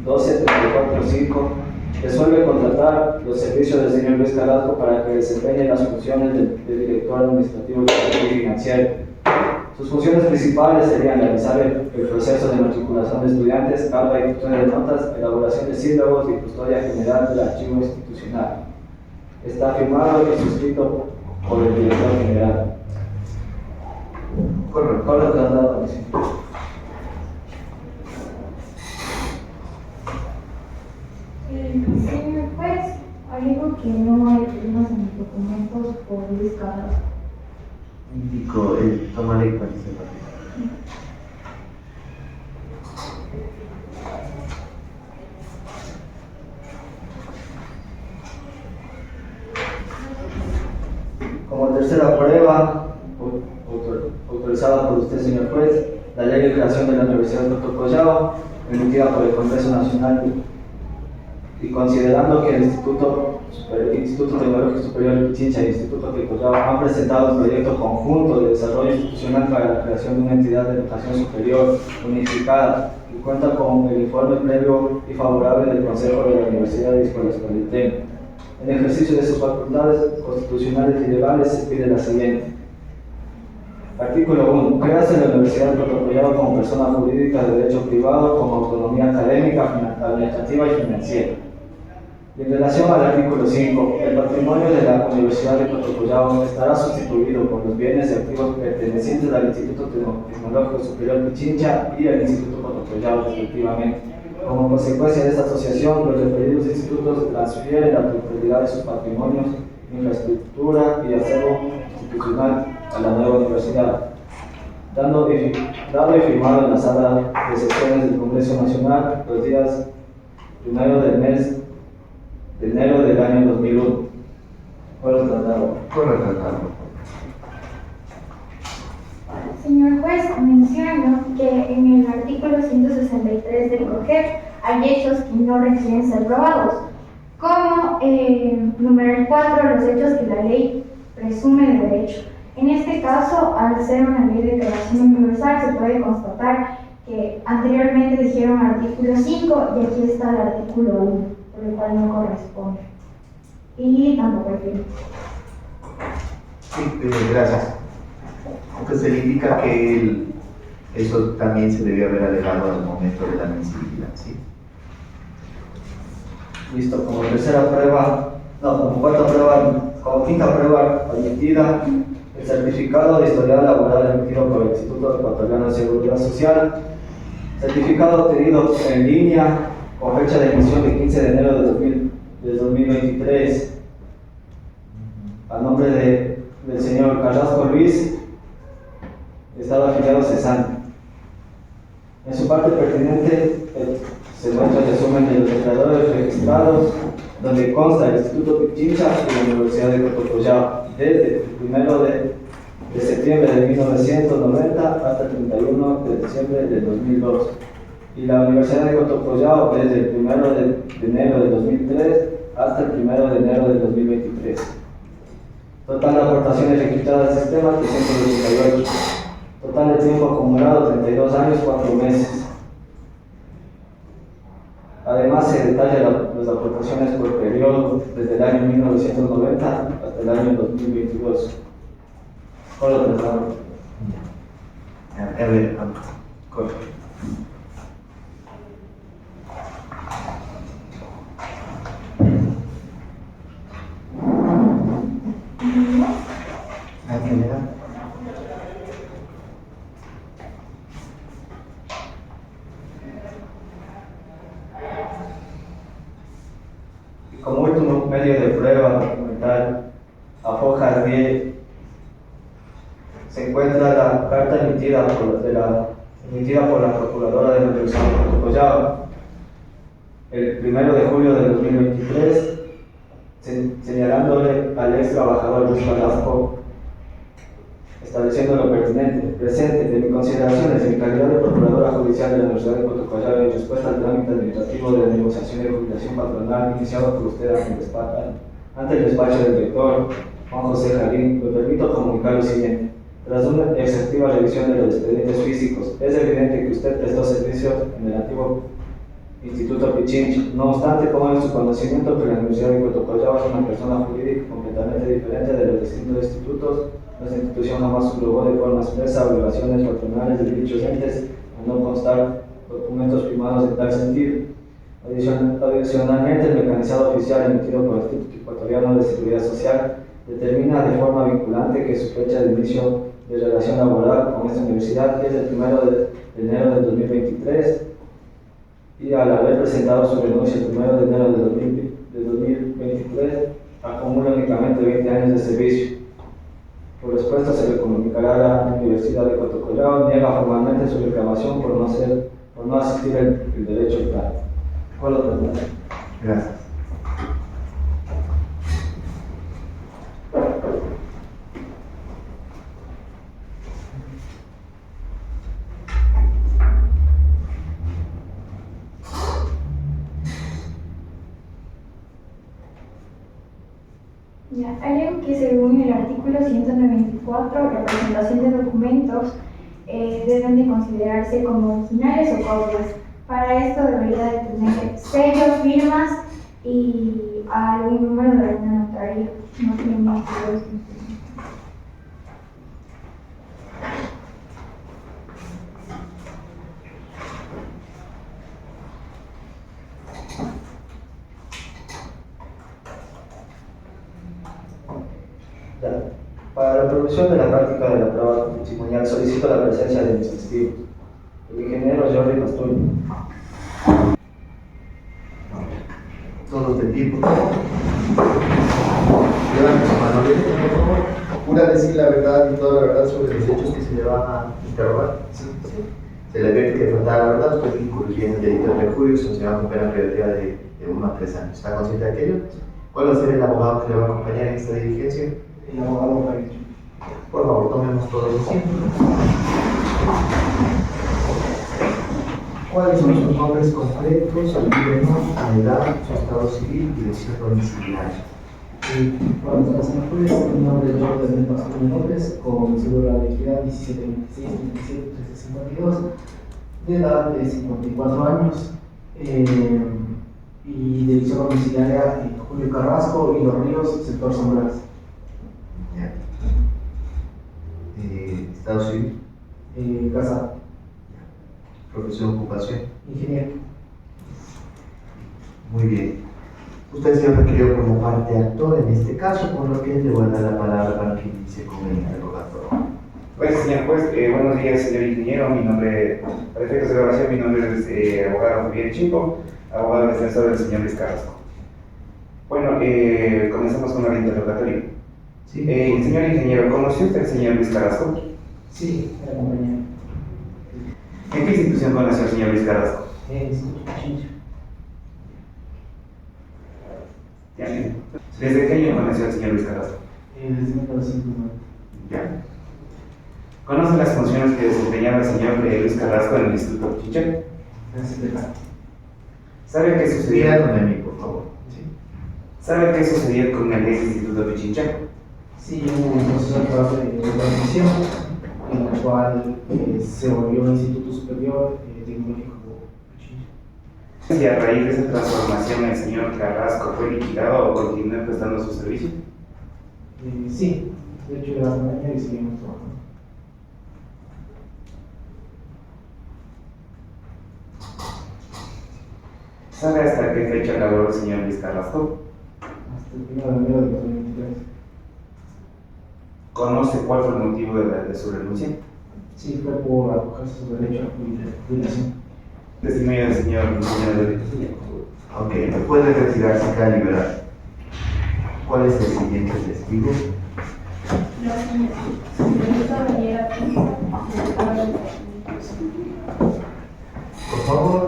12345, resuelve contratar los servicios del señor Luis Carrasco para que desempeñe las funciones de director administrativo y financiero. Sus funciones principales serían realizar el proceso de matriculación de estudiantes, carga y difusión de notas, elaboración de sílabos y custodia general del archivo institucional. Está firmado y suscrito por el director general. Corre traslado. Señor juez, algo que no hay firmas en los documentos por Luis Carrasco. Indico el tomaré participación. Como tercera prueba, autorizada por usted, señor juez, la ley de creación de la Universidad de Totocollao, emitida por el Congreso Nacional, y considerando que el Instituto Tecnológico Superior de Pichincha y el Instituto Totocollao han presentado un proyecto conjunto de desarrollo institucional para la creación de una entidad de educación superior unificada que cuenta con el informe previo y favorable del Consejo de la Universidad y Escuelas Politécnicas. En ejercicio de sus facultades constitucionales y legales se pide la siguiente. Artículo 1. Créase la Universidad de Totocollao como persona jurídica de derecho privado con autonomía académica, administrativa y financiera. Y en relación al artículo 5, el patrimonio de la Universidad de Totocollao estará sustituido por los bienes y activos pertenecientes al Instituto Tecnológico Superior Pichincha y al Instituto Totocollao, respectivamente. Como consecuencia de esta asociación, los referidos institutos transfieren la totalidad de sus patrimonios, infraestructura y acervo institucional a la nueva universidad, dado y firmado en la sala de sesiones del Congreso Nacional los días 1 de enero del año 2001. Corre tratado. Señor juez, menciono que en el artículo 163 del COGEP hay hechos que no requieren ser probados, como numeral 4, los hechos que la ley presume de derecho. En este caso, al ser una ley de creación universal, se puede constatar que anteriormente dijeron artículo 5 y aquí está el artículo 1, por el cual no corresponde. Y tampoco hay firma. Sí, gracias. Entonces se le indica que eso también se debió haber alegado al momento de la admisibilidad, ¿sí? Listo, como quinta prueba admitida, el certificado de historial laboral emitido por el Instituto Ecuatoriano de Seguridad Social, certificado obtenido en línea con fecha de emisión de 15 de enero de 2023, a nombre del señor Carrasco Luis, Estado afiliado cesante. En su parte pertinente se muestra el resumen de los declaradores registrados, donde consta el Instituto Pichincha y la Universidad de Cotocollao desde el 1 de septiembre de 1990 hasta el 31 de diciembre de 2002, y la Universidad de Cotocollao desde el 1 de enero de 2003 hasta el 1 de enero de 2023. Total de aportaciones registradas al sistema 388. Total de tiempo acumulado 32 años 4 meses. Además se detalla las aportaciones por periodo desde el año 1990 hasta el año 2022. ¿Cuál lo tratamos? A ver, corre. Y como último medio de prueba documental, a hojas 10 se encuentra la carta emitida por la Procuradora de la Universidad de Cotocollao el 1 de julio de 2023, señalándole al ex trabajador Luis Carrasco, estableciendo lo pertinente. Presente, de mi consideraciones, en calidad de Procuradora Judicial de la Universidad de Cotocollao y en respuesta al trámite administrativo de la negociación de jubilación patronal iniciado por usted ante el despacho del director Juan José Jalín, me permito comunicar lo siguiente. Tras una exhaustiva revisión de los expedientes físicos, es evidente que usted prestó servicios en el antiguo Instituto Pichincha. No obstante, pongo en su conocimiento que la Universidad de Cotocollao es una persona jurídica completamente diferente de los distintos institutos. Nuestra institución jamás subrogó de forma expresa obligaciones patronales de dichos entes, al no constar documentos firmados en tal sentido. Adicionalmente, el mecanizado oficial emitido por el Instituto Ecuatoriano de Seguridad Social determina de forma vinculante que su fecha de inicio de relación laboral con esta universidad es el 1 de enero del 2023, y al haber presentado su renuncia el 1 de enero de 2023 acumula únicamente 20 años de servicio. Por respuesta se le comunicará a la Universidad de Cotocollao, niega formalmente su reclamación por no asistir el derecho al plan. ¿Cuál lo tendrá? Gracias. Ya, hay algo que según el artículo 194, representación de documentos deben de considerarse como originales o copias. Para esto debería de tener sellos, firmas y algún número de alguna notaría. No tiene más que ver. Para la producción de la práctica de la prueba testimonial solicito la presencia de mis testigos. El ingeniero Jordi Pastuño. Todos de tipo. Levante su mano derecha, por favor. Jura decir la verdad y toda la verdad sobre los hechos que se le van a interrogar. Sí. Se le advierte que faltar la verdad puede incurrir en el delito de perjurio, sancionado con pena privativa de 1 a 3 años. ¿Está consciente de aquello? ¿Cuál va a ser el abogado que le va a acompañar en esta diligencia? El abogado Javier. Por favor, tomemos todos los asientos. ¿Cuáles son sus nombres completos, su nombre, la edad, su estado civil y dirección domiciliaria? Para nuestra señora juez, mi nombre es Jordi Pastuño López, con cédula de identidad 1726-37-1352, de edad de 54 años, y dirección domiciliaria Julio Carrasco y Los Ríos, sector Sombras. ¿Estado civil? Casado. ¿Profesión, ocupación? Ingeniero. Muy bien. Usted se ha requerido como parte actor en este caso, por lo que le voy a dar la palabra para que inicie con el interrogatorio. Pues, señor juez, buenos días, señor ingeniero. Mi nombre, para efectos de grabación, mi nombre es abogado Javier Chico, abogado defensor del señor Luis Carrasco. Bueno, comenzamos con el interrogatorio. Sí. Señor ingeniero, ¿conoció usted al señor Luis Carrasco? Sí, era compañero. ¿En qué institución conoció al señor Luis Carrasco? Instituto Pichincha. Ya. ¿Desde qué año conoció al señor Luis Carrasco? Desde 1990. Ya. ¿Conoce las funciones que desempeñaba el señor Luis Carrasco en el Instituto Pichincha? Secretario. ¿Sabe qué sucedió? Díganme a mí, por favor. Sí. ¿Sabe qué sucedió con el ex Instituto Pichincha? Sí, hubo un proceso de trabajo de transición en el cual se volvió un instituto superior tecnológico Pichincha. ¿Y a raíz de esa transformación el señor Carrasco fue liquidado o continuó prestando su servicio? Sí, de hecho era un año y seguimos trabajando. ¿Sabe hasta qué fecha laboró el señor Luis Carrasco? Hasta el 1 de enero de 2023. ¿Conoce cuál fue el motivo de su renuncia? Sí, fue por acogerse su derecho a jubilación. Testimonio del señor Ok, puede retirarse acá liberal. ¿Cuál es el siguiente testigo? La señorita Daniela Pinza, Por favor.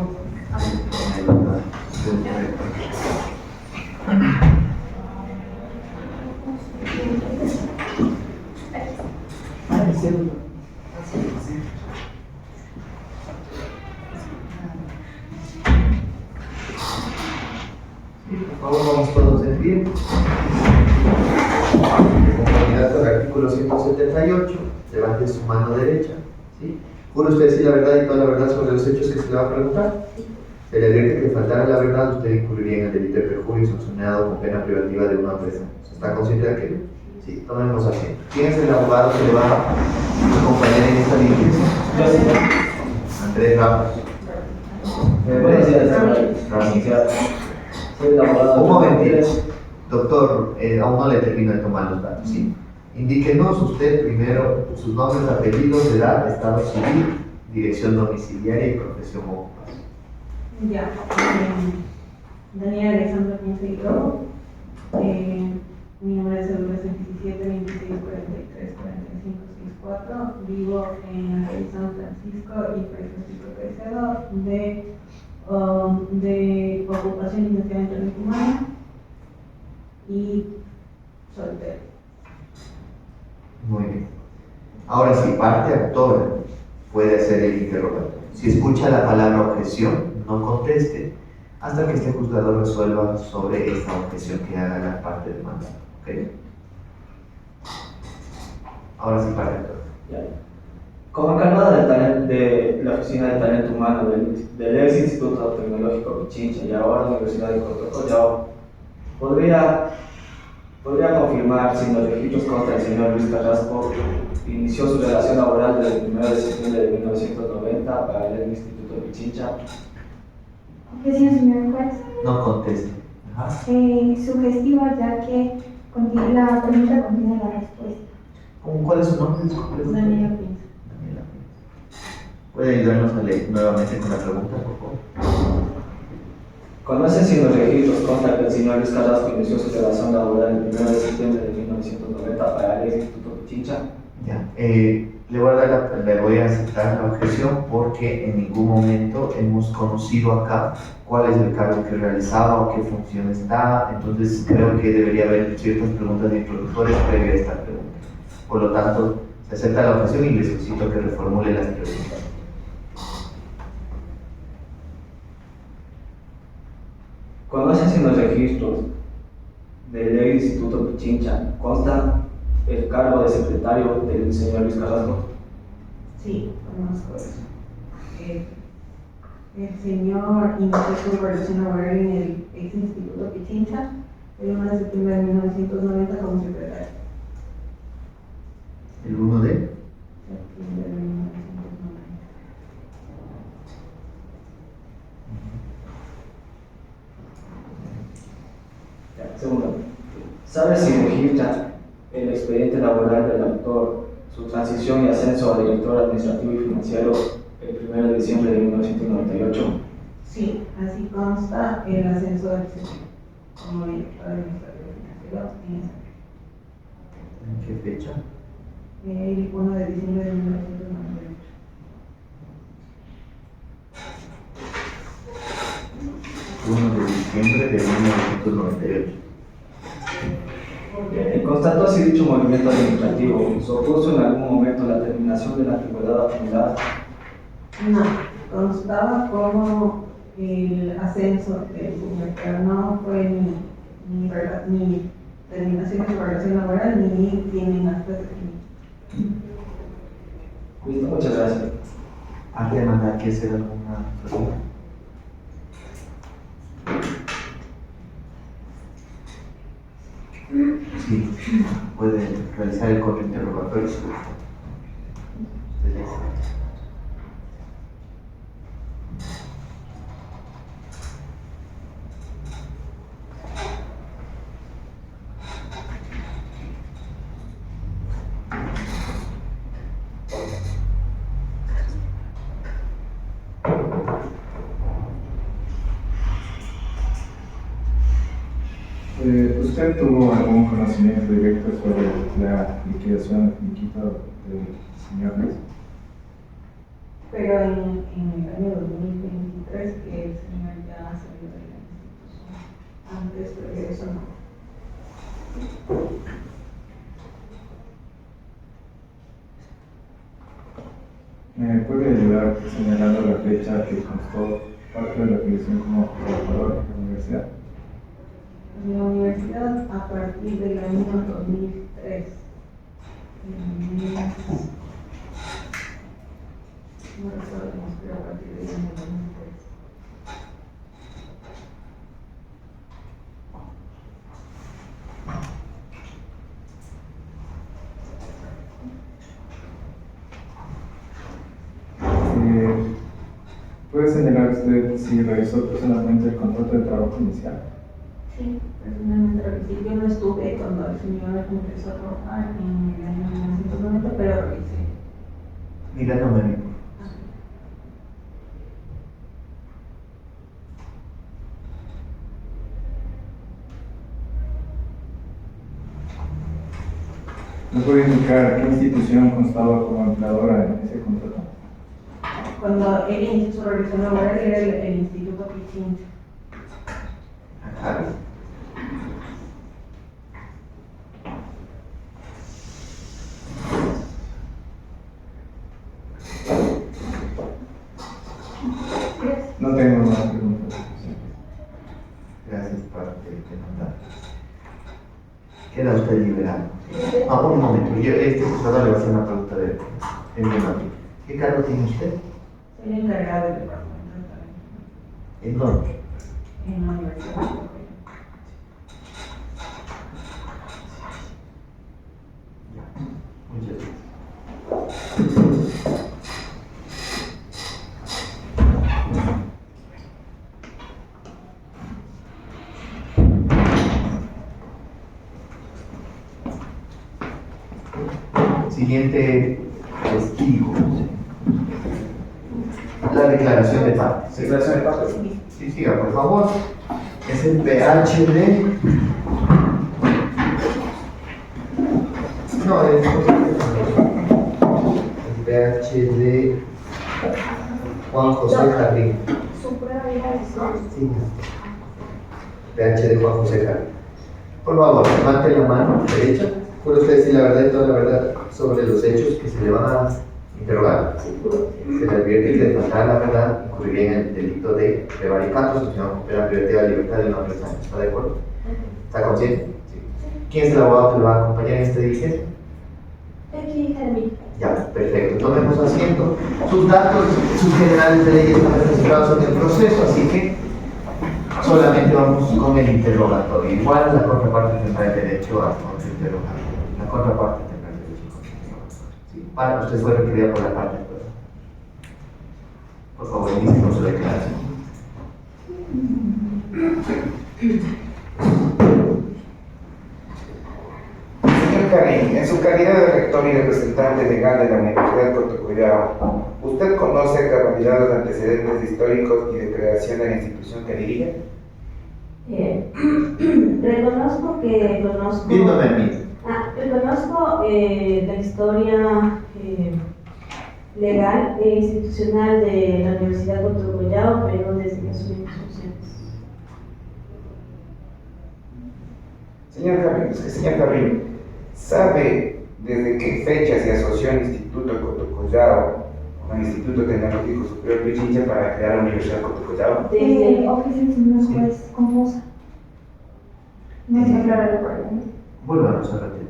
Por favor, vamos todos en pie. De conformidad con el artículo 178, levante su mano derecha. ¿Sí? ¿Jura usted decir la verdad y toda la verdad sobre los hechos que se le va a preguntar? Se le advierte que faltara la verdad, usted incurriría en el delito de perjurio sancionado con pena privativa de 1 a 3 años. ¿Está consciente de aquello? Sí, tomemos asiento. ¿Quién es el abogado que le va a acompañar en esta diligencia? Yo sí. Andrés Ramos. Buenos días, Ramos. soy el abogado. Un momentito. Doctor, aún no le termino de tomar los datos, ¿sí? Indíquenos usted primero sus nombres, apellidos, edad, estado civil, dirección domiciliaria y profesión o ocupación. Ya, Daniela Alexandra Pinza y Robo. Mi número de celular es 27 26 43 45 64. Vivo en la calle San Francisco y Fray Francisco Caicedo, de ocupación licenciada en técnica humana y soltero. Muy bien. Ahora sí, parte actora puede hacer el interrogatorio. Si escucha la palabra objeción, no conteste hasta que este juzgador resuelva sobre esta objeción que haga la parte demandada. ¿Ok? Ahora sí, parte actora. Como encargada de la Oficina de Talento Humano del ex Instituto Tecnológico Pichincha y ahora Universidad de Cotocollao, podría confirmar si en los registros consta el señor Luis Carrasco inició su relación laboral desde el 1 de septiembre de 1990 para el Instituto Pichincha. Objeción, señor juez. No conteste. Ajá. Sugestiva, ya que la pregunta contiene la respuesta. ¿Cuál es su nombre? Disculpe. Daniela Pinza. Daniela Pinza. ¿Puede ayudarnos a leer nuevamente con la pregunta, por favor? ¿Conoce si en los registros consta que el señor Luis Carrasco inició su relación laboral el 1 de septiembre de 1990 para el Instituto Pichincha? Ya. Le voy a aceptar la objeción porque en ningún momento hemos conocido acá cuál es el cargo que realizaba o qué función está. Entonces creo que debería haber ciertas preguntas introductorias previa a esta pregunta. Por lo tanto, se acepta la objeción y le solicito que reformule las preguntas. ¿Conoce si en los registros del ex Instituto Pichincha consta el cargo de secretario del señor Luis Carrasco? Sí, conozco eso. El señor inició su relación laboral en el ex Instituto Pichincha el 1 de septiembre de 1990 como secretario. ¿El 1 de? Septiembre de 1990. Segundo, ¿sabe si registra el expediente laboral del autor su transición y ascenso a director administrativo y financiero el 1 de diciembre de 1998? Sí, así consta el ascenso del señor como director administrativo financiero en esa fecha. ¿En qué fecha? El 1 de diciembre de 1998. 1 de diciembre de 1998. Constató así dicho movimiento administrativo. ¿Se opuso en algún momento la terminación de la antigüedad acumulada? No, constaba como el ascenso del señor, pero no fue ni terminación de su relación laboral ni tienen actas de Listo, muchas gracias. Antes de mandar, ¿quiere hacer alguna pregunta? Sí, puede realizar el contrainterrogatorio. ¿Usted tuvo algún conocimiento directo sobre la liquidación del finiquito del señor Luis? Pero en el año 2023 que el señor ya salió de la institución. Antes de eso no. ¿Me puede ayudar señalando la fecha que constó parte de la afiliación como trabajador en la universidad? En la universidad a partir del año 2003. No recuerdo, pero a partir del año 2003. ¿Puede señalar usted si realizó personalmente el contrato de trabajo inicial? Sí, personalmente revisé. Yo no estuve cuando el señor empezó a trabajar en el año 1990, pero revisé. Mirándome a mí. ¿Me puede indicar qué institución constaba como empleadora en ese contrato? Cuando él inició su relación laboral era el Instituto Pichincha. Ajá. No tengo más preguntas. Gracias por demandar. Queda usted liberado. Un momento, este juzgador le va a hacer una pregunta de demanda. ¿Qué cargo tiene usted? Soy el encargado del departamento de talento ¿En dónde? en la universidad. Muchas gracias. Siguiente testigo. La declaración de partes. Declaración de partes. Sí, siga, por favor. Es el PhD. No, es el PhD Juan José Jardín. Su prueba era de Sí. PhD Juan José Jardín. Por favor, levante la mano derecha. ¿Puede usted decir la verdad y toda la verdad sobre los hechos que se le van a interrogar? Se le advierte que de faltar la verdad incurriría en el delito de prevaricato, asociación de la privacidad de la libertad de una persona. ¿Está de acuerdo? ¿Está consciente? Sí. ¿Quién es el abogado que lo va a acompañar en este diligencia? Ya, perfecto. Tomemos asiento. Sus datos, sus generales de ley están registrados en el proceso, así que solamente vamos con el interrogatorio. Igual la contraparte tendrá el derecho a contrainterrogar. La contraparte tendrá el derecho a contrainterrogar. Sí, para usted fue requerida por la parte actual. Por favor, inicie con su declaración. Señor Karim, en su calidad de rector y representante legal de la Universidad de Cotocollao, ¿usted conoce a cabalidad los antecedentes históricos y de creación de la institución que dirige? Reconozco que conozco. Viéndome a mí. Reconozco la historia legal e institucional de la Universidad de Cotocollao, pero desde que asumí mis funciones. Señor Carrillo, ¿sabe desde qué fecha se asoció el Instituto Cotocollao con el Instituto Tecnológico Superior Pichincha para crear la Universidad Cotocollao? Oficina, señor juez, confusa. No se aclara la pregunta. Vuelvanos a repetir.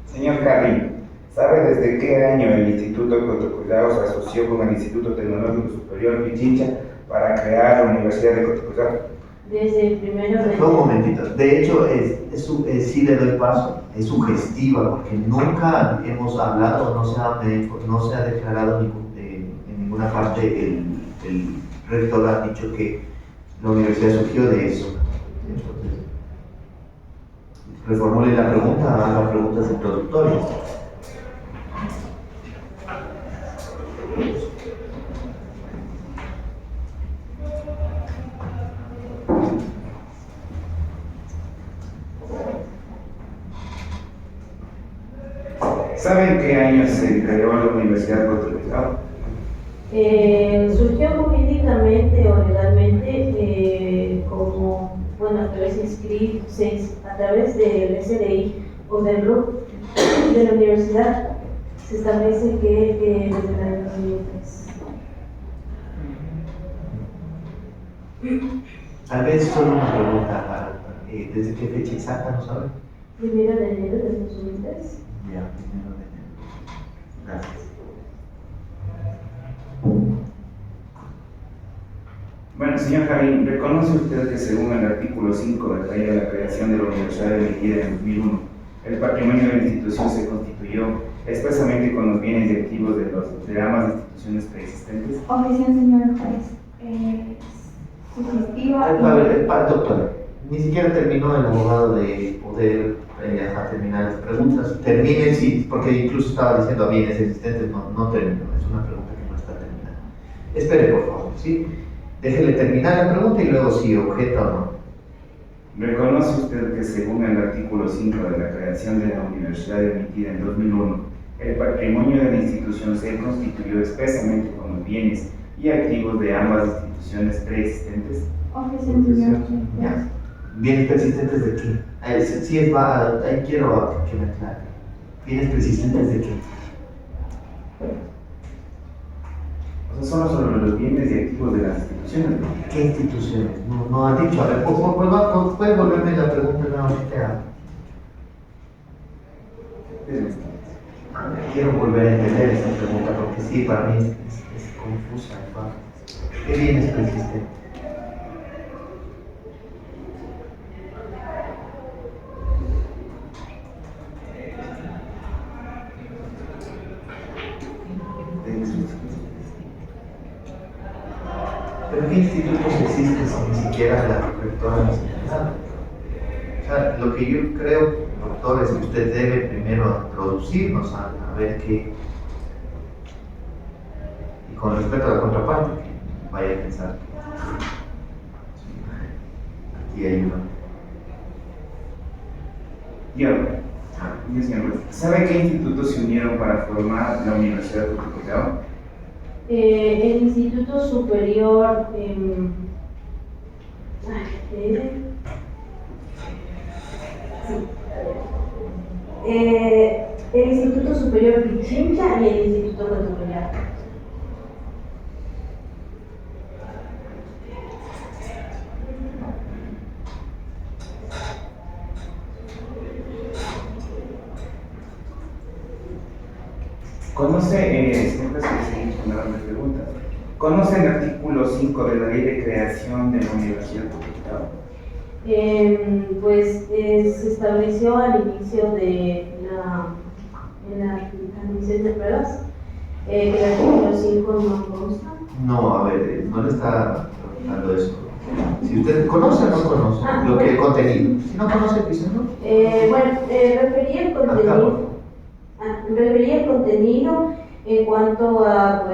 Señor Carrillo, ¿sabe desde qué año el Instituto Cotocollao se asoció con el Instituto Tecnológico Superior Pichincha para crear la Universidad de Cotocollao? Desde el primero de... Un momentito. De hecho, sí le doy paso. Es sugestiva porque nunca hemos hablado, no se ha declarado en ninguna parte el rector ha dicho que la universidad surgió de eso. Entonces, reformule la pregunta, haga preguntas introductorias. ¿Saben qué año se creó la Universidad Cotocollao? Surgió jurídicamente o legalmente como, bueno, a través del SDI o del RUC de la universidad. Se establece que desde el año 2003. Tal vez solo una pregunta, ¿desde qué fecha exacta no saben? 1 de enero de 2003. Ya, 1 de enero. Gracias. Bueno, señor Javín, ¿reconoce usted que según el artículo 5 de la Ley de la Creación de la Universidad emitida en 2001, el patrimonio de la institución se constituyó expresamente con los bienes y activos de ambas instituciones preexistentes? Oficina, señor juez. Sugestiva. A ver, doctora, ni siquiera terminó el abogado de poder terminar las preguntas. Termine, sí, porque incluso estaba diciendo bienes existentes, no terminó. Es una pregunta que no está terminada. Espere, por favor, ¿sí? Déjele terminar la pregunta y luego si objeta o no. ¿Reconoce usted que según el artículo 5 de la creación de la universidad emitida en 2001, el patrimonio de la institución se constituyó expresamente con los bienes y activos de ambas instituciones preexistentes? Oficina, señor juez. Ya. ¿Bienes persistentes de qué? Ahí quiero que me aclare. ¿Bienes persistentes de qué? O sea, solo sobre los bienes y activos de las instituciones, ¿no? ¿Qué instituciones? No ha dicho. A ver, ¿puede volverme la pregunta nuevamente? Quiero volver a entender esta pregunta porque sí, para mí es confusa. ¿Qué bienes persistentes? ¿Pero qué institutos existen si ni siquiera la rectora nos ha? O sea, lo que yo creo, doctor, es que usted debe primero introducirnos a ver qué. Y con respecto a la contraparte, que vaya a pensar que aquí hay una. ¿Sabe qué institutos se unieron para formar la Universidad de Cotocollao? El Instituto Superior el Instituto Superior Pichincha y el Instituto Cotocollao. ¿Conoce el artículo 5 de la Ley de Creación de la Universidad de Cotocollao? Se estableció al inicio de la admisión de pruebas que el artículo 5 no consta. No, a ver, no le está preguntando eso. Si usted conoce o no conoce el contenido. Si no conoce, dice no. Refería el contenido en cuanto a,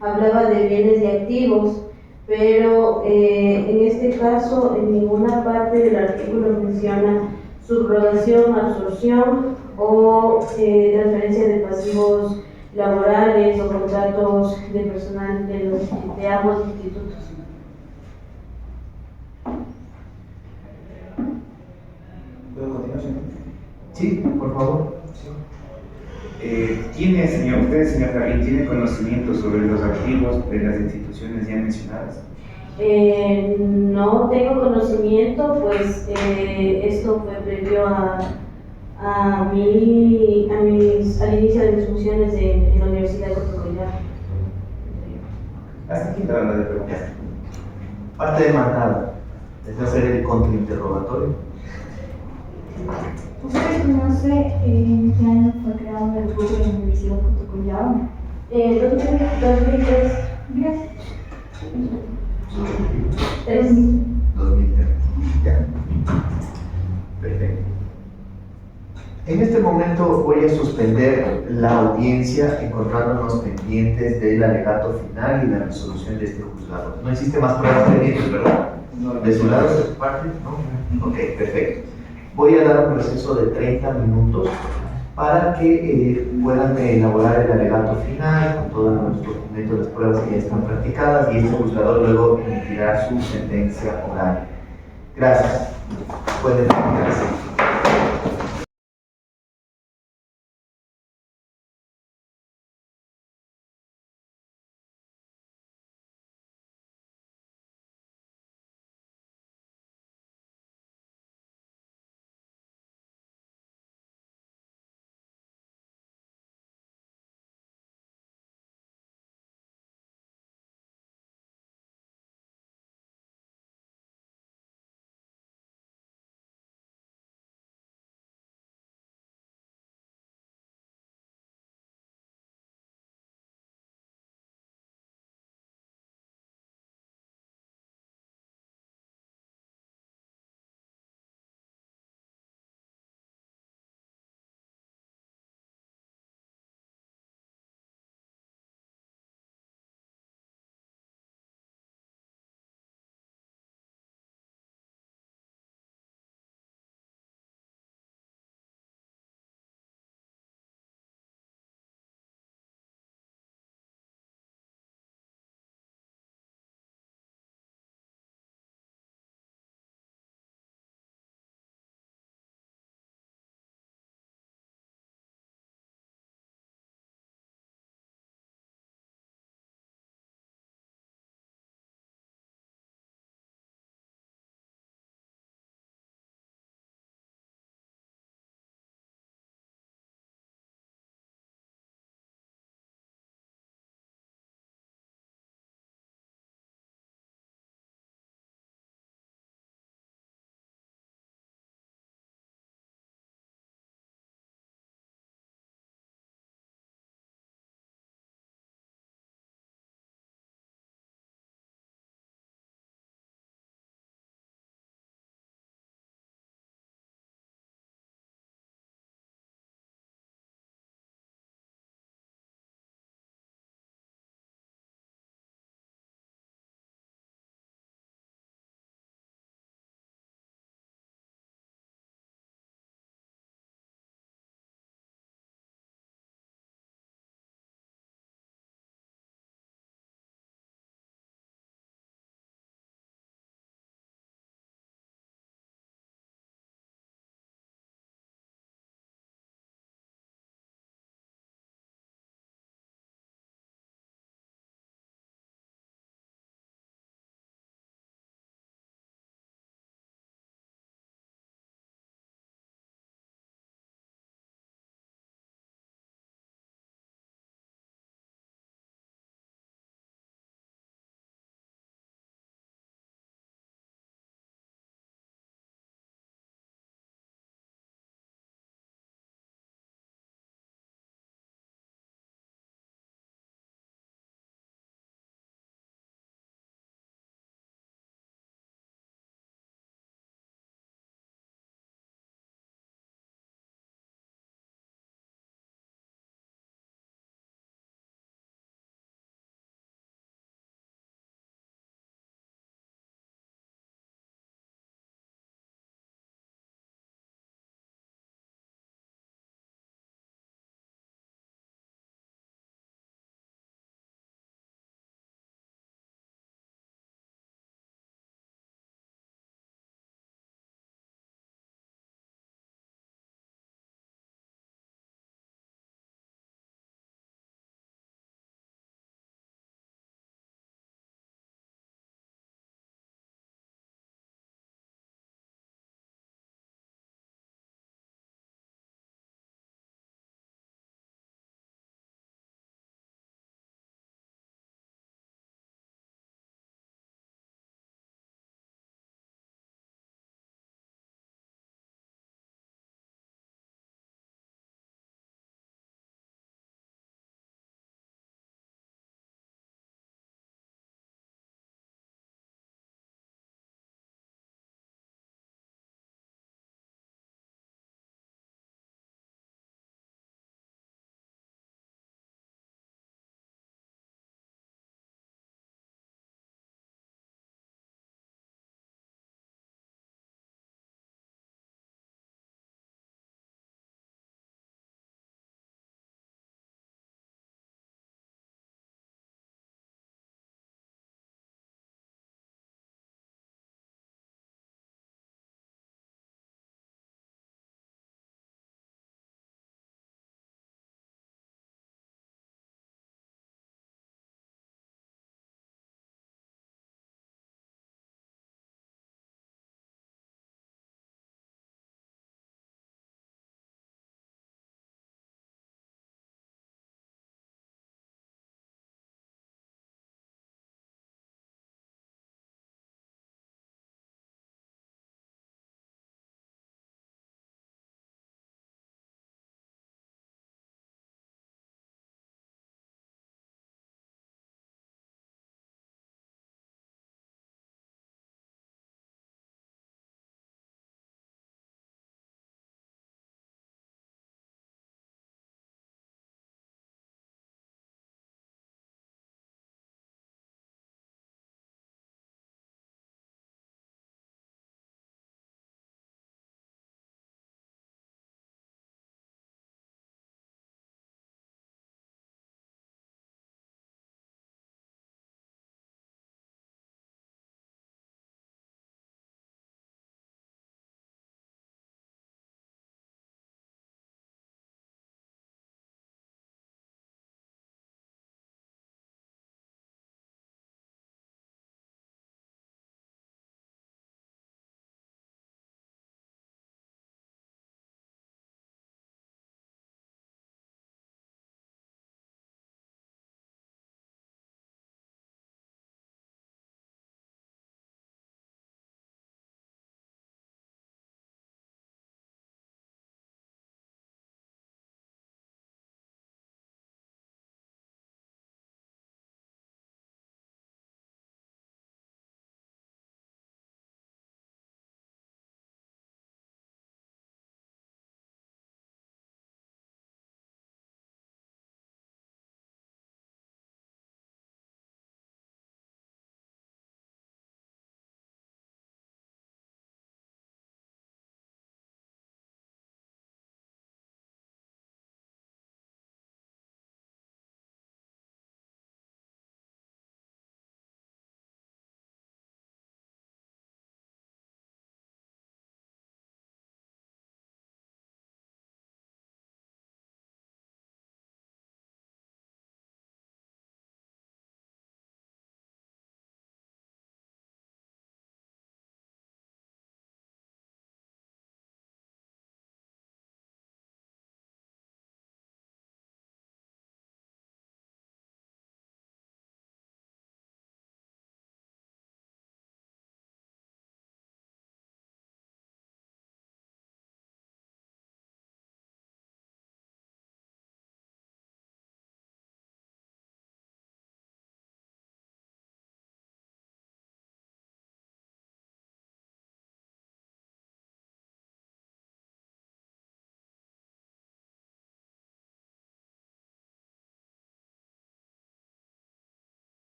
hablaba de bienes y activos, pero en este caso en ninguna parte del artículo menciona subrogación, absorción o transferencia de pasivos laborales o contratos de personal de ambos institutos. favor. ¿Tiene, señor Javín, tiene conocimiento sobre los archivos de las instituciones ya mencionadas? No tengo conocimiento, pues esto fue previo al inicio de mis funciones en la Universidad de Puerto Collado. Hasta aquí la ronda de preguntas. Parte demandada. Es hacer el contrainterrogatorio. ¿Usted conoce en qué año fue creado el grupo de la Universidad de Puerto Collado? 2003. Gracias. 2003. Ya. Perfecto. En este momento voy a suspender la audiencia encontrándonos pendientes del alegato final y la resolución de este juzgado. No existe más pruebas pendientes, ¿verdad? ¿De su lado, de su parte? ¿No? Ok, perfecto. Voy a dar un receso de 30 minutos para que puedan elaborar el alegato final con todos los documentos, las pruebas que ya están practicadas y este juzgador luego emitirá su sentencia oral. Gracias. Pueden retirarse.